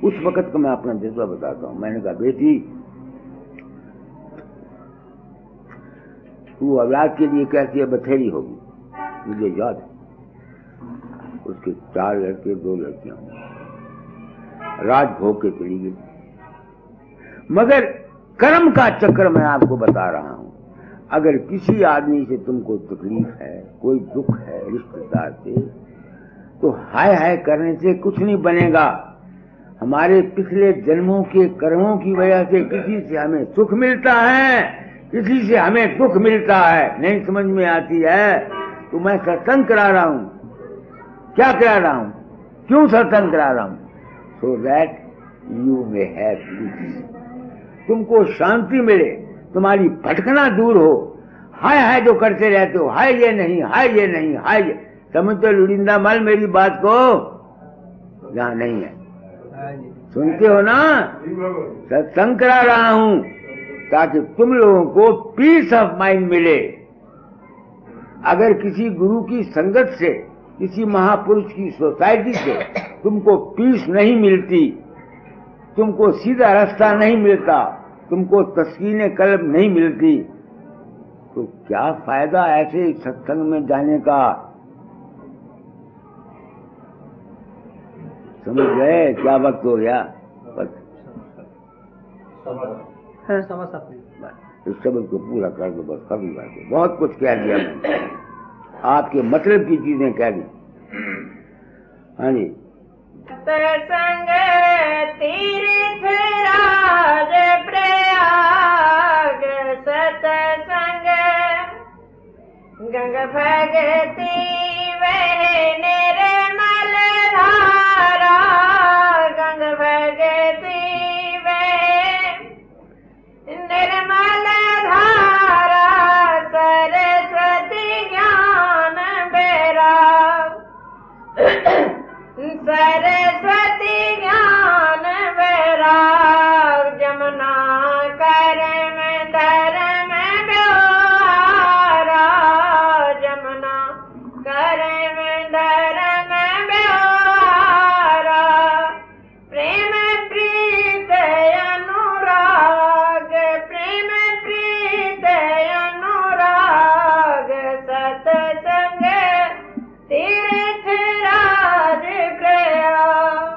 उस वक्त का मैं अपना जज्बा बताता हूं। मैंने कहा बेटी, तू औलाद के लिए कहती है बथेरी होगी। मुझे याद है उसके 4 लड़के 2 लड़कियां राज भोग के चली गई। मगर कर्म का चक्र मैं आपको बता रहा हूं। अगर किसी आदमी से तुमको तकलीफ है, कोई दुख है रिश्तेदार से, तो हाय हाय करने से कुछ नहीं बनेगा। हमारे पिछले जन्मों के कर्मों की वजह से किसी से हमें सुख मिलता है, किसी से हमें दुख मिलता है। नहीं समझ में आती है तो मैं सत्संग करा रहा हूं। क्या करा रहा हूं, क्यों सत्संग करा रहा हूं? So that you may have piece, तुमको शांति मिले, तुम्हारी भटकना दूर हो। हाय हाय जो करते रहते हो, हाय ये नहीं, हाय ये नहीं, हाय ये, समझते लुड़िंदा मल मेरी बात को? जहां नहीं है, सुनते हो ना? सत्संग करा रहा हूं ताकि तुम लोगों को पीस ऑफ माइंड मिले। अगर किसी गुरु की संगत से, किसी महापुरुष की सोसाइटी से तुमको पीस नहीं मिलती, तुमको सीधा रास्ता नहीं मिलता, तुमको तस्कीन कल्ब नहीं मिलती, तो क्या फायदा ऐसे सत्संग में जाने का? समझ गए? क्या वक्त हो गया? इस शब्द को पूरा कर दो बस, कभी कर दो। बहुत कुछ कह दिया मैंने, आपके मतलब की चीजें कह दी। हाँ जी। सत्संग तीर्थ राज प्रयाग, सत्संग गंगा भगती वह निर्मल धारा, गंगा भगती वह निर्मल धारा, सरस्वती ज्ञान बैराग, सरस्वती ज्ञान बैराग, जमुना कर्म धर्म ब्योहारा, जमुना कर्म धर्म ब्योहारा, प्रेम प्रीत अनुराग, प्रेम प्रीत अनुराग, सत्संग तीर्थ राज प्रयाग,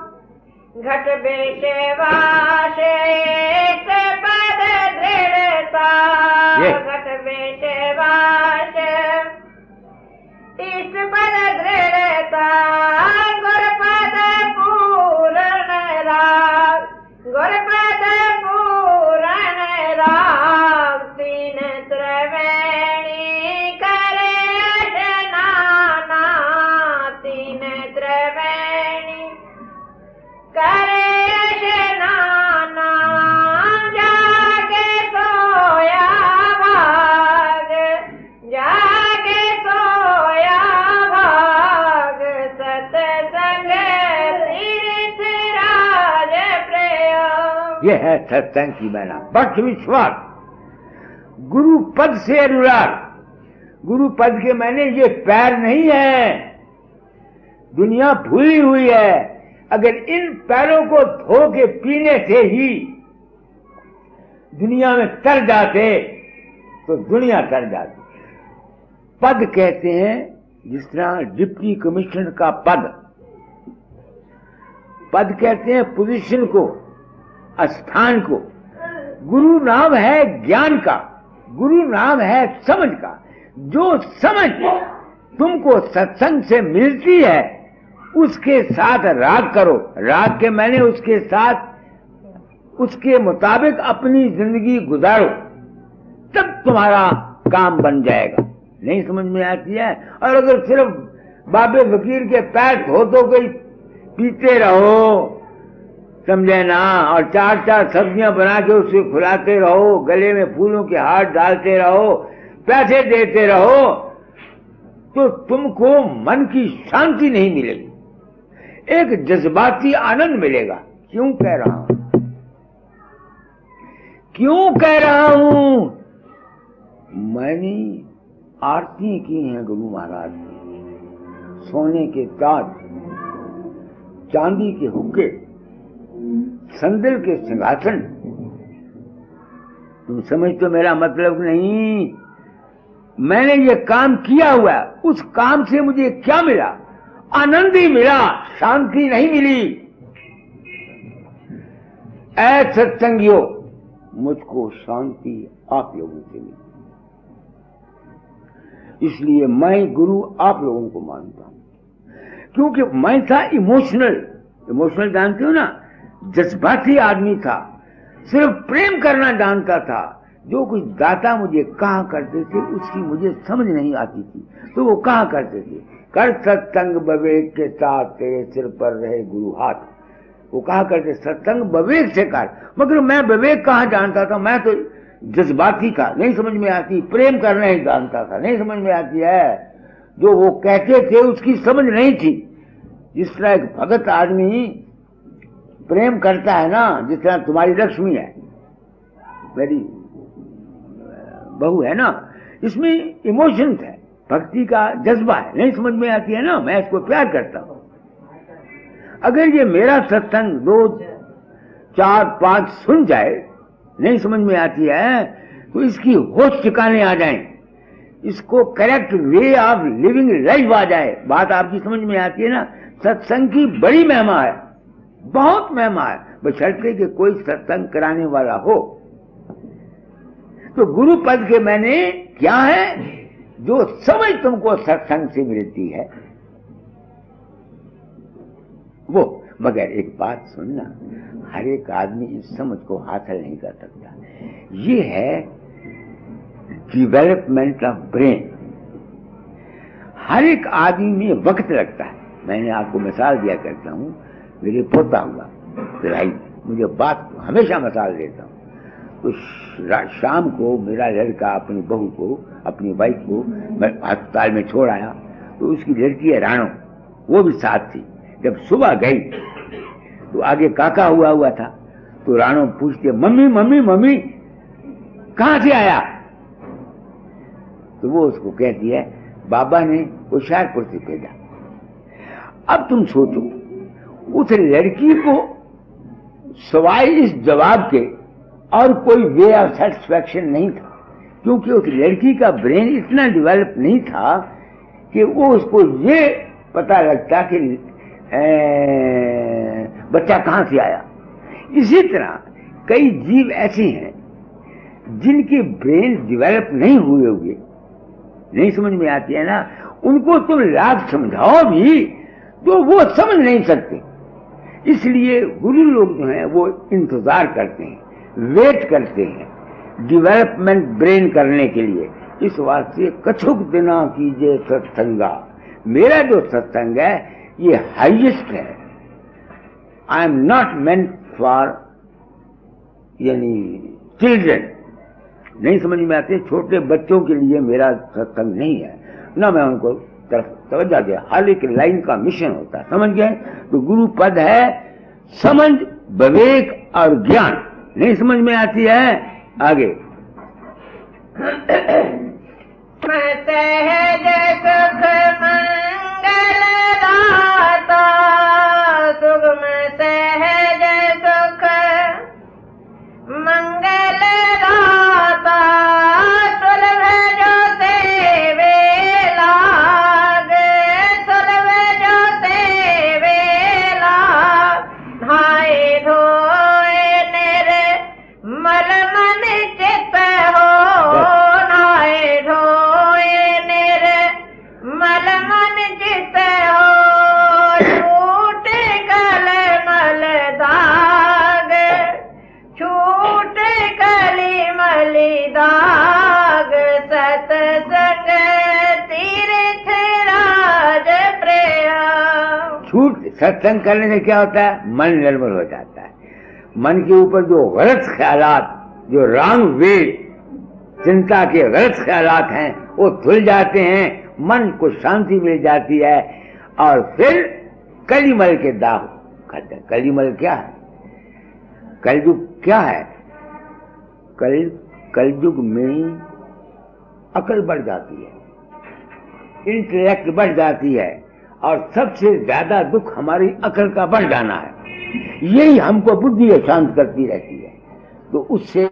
घट बेशवास एक पद दृढ़ता, घट बेशवास इस पद दृढ़ता, गुर पद पूर्ण ये है सत्संग की मैना। पक्ष विश्वास, गुरु पद से अनुराग। गुरु पद के मैंने ये पैर नहीं है, दुनिया भूली हुई है। अगर इन पैरों को धो के पीने से ही दुनिया में तर जाते तो दुनिया तर जाती। पद कहते हैं जिस तरह डिप्टी कमिश्नर का पद, पद कहते हैं पोजीशन को, स्थान को। गुरु नाम है ज्ञान का, गुरु नाम है समझ का। जो समझ तुमको सत्संग से मिलती है उसके साथ राग करो। राग के मैंने उसके साथ, उसके मुताबिक अपनी जिंदगी गुजारो, तब तुम्हारा काम बन जाएगा। नहीं समझ में आती है? और अगर सिर्फ बाबे फकीर के पैर धो तो कोई पीते रहो, समझे ना, और चार चार सब्जियां बना के उसे खिलाते रहो, गले में फूलों के हार डालते रहो, पैसे देते रहो, तो तुमको मन की शांति नहीं मिलेगी, एक जज्बाती आनंद मिलेगा। क्यों कह रहा हूं, क्यों कह रहा हूं? मैंने आरती की हैं गुरु महाराज की, सोने के ताज, चांदी के हुक्के, संदल के सिंहासन। तुम समझ तो मेरा मतलब नहीं। मैंने ये काम किया हुआ है, उस काम से मुझे क्या मिला? आनंद ही मिला, शांति नहीं मिली। ऐ सत्संगियों, मुझको शांति आप लोगों से मिली, इसलिए मैं गुरु आप लोगों को मानता हूं। क्योंकि मैं था इमोशनल जानते हो ना, जज्बाती आदमी था, सिर्फ प्रेम करना जानता था। जो कुछ दाता मुझे कहा करते थे उसकी मुझे समझ नहीं आती थी, तो वो कहा करते थे, कर सत्संग विवेक के साथ तेरे सिर पर रहे गुरु हाथ। वो कहा करते सत्संग विवेक से कर, मगर मैं विवेक कहाँ जानता था? मैं तो जज्बाती था, नहीं समझ में आती। प्रेम करना ही जानता था, नहीं समझ में आती है। जो वो कहते थे उसकी समझ नहीं थी। जिस तरह एक भगत आदमी प्रेम करता है ना, जिस तरह तुम्हारी लक्ष्मी है, मेरी बहू है ना, इसमें इमोशंस है, भक्ति का जज्बा है, नहीं समझ में आती है ना, मैं इसको प्यार करता हूं। अगर ये मेरा सत्संग 2, 4, 5 सुन जाए, नहीं समझ में आती है, तो इसकी होश ठिकाने आ जाए, इसको correct way of living life आ जाए। बात आपकी समझ में आती है ना? सत्संग की बड़ी महिमा है, बहुत महिमा है, बशर्ते कि कोई सत्संग कराने वाला हो। तो गुरु पद के मैंने क्या है? जो समझ तुमको सत्संग से मिलती है वो। मगर एक बात सुनना, हर एक आदमी इस समझ को हासिल नहीं कर सकता। ये है डेवलपमेंट ऑफ ब्रेन। हर एक आदमी में वक्त लगता है। मैंने आपको मिसाल दिया करता हूं, मेरे पोता हुआ भाई, मुझे बात हमेशा मिसाल देता हूं। तो शाम को मेरा लड़का अपनी बहू को, अपनी वाइफ को मैं अस्पताल में छोड़ आया, तो उसकी लड़की है राणो, वो भी साथ थी। जब सुबह गई तो आगे काका हुआ था, तो राणो पूछते, मम्मी मम्मी मम्मी कहां से आया? तो वो उसको कहती है, बाबा ने होशियारपुर से भेजा। अब तुम सोचो, उस लड़की को सवाई इस जवाब के और कोई वे ऑफ सेटिस्फैक्शन नहीं था, क्योंकि उस लड़की का ब्रेन इतना डेवलप नहीं था कि वो उसको ये पता लगता कि बच्चा कहां से आया। इसी तरह कई जीव ऐसे हैं जिनके ब्रेन डेवलप नहीं हुए, नहीं समझ में आती है ना, उनको तुम लाभ समझाओ भी तो वो समझ नहीं सकते। इसलिए गुरु लोग जो हैं वो इंतजार करते हैं, वेट करते हैं डेवलपमेंट ब्रेन करने के लिए। इस वास्ते कछुक दिना कीजिए सत्संगा। मेरा जो सत्संग है ये हाईएस्ट है। I am not meant for यानी चिल्ड्रन, नहीं समझ में आते, छोटे बच्चों के लिए मेरा सत्संग नहीं है ना, मैं उनको तरफ तवज्जो दिया। हर एक लाइन का मिशन होता है, समझ गए? तो गुरु पद है समझ, विवेक और ज्ञान। नहीं समझ में आती है? आगे सहज सुख मंगल दाता, सुगम सहज सुख मंगल दाता, सुलभ जो सेवे लाग, सुलभ जो सेवे लाग, नहाए धोए निर्मल मन चित हो, नहाए धोए निर्मल मन चित हो, छूट गल मल दाग, छूट गली मली दाग, सतसंग तीर्थ राज प्रयाग। छूट सत्संग करने से क्या होता है? मन निर्मल हो जाता है। मन के ऊपर जो गलत ख्यालात, जो रॉन्ग वे चिंता के गलत ख्यालात हैं, वो धुल जाते हैं, मन को शांति मिल जाती है, और फिर कलिमल के दाग खाते हैं। कलिमल क्या है? कलयुग क्या है? कलयुग में अकल बढ़ जाती है, इंटेलेक्ट बढ़ जाती है, और सबसे ज्यादा दुख हमारी अकल का बढ़ जाना है। यही हमको बुद्धि शांत करती रहती है। तो उससे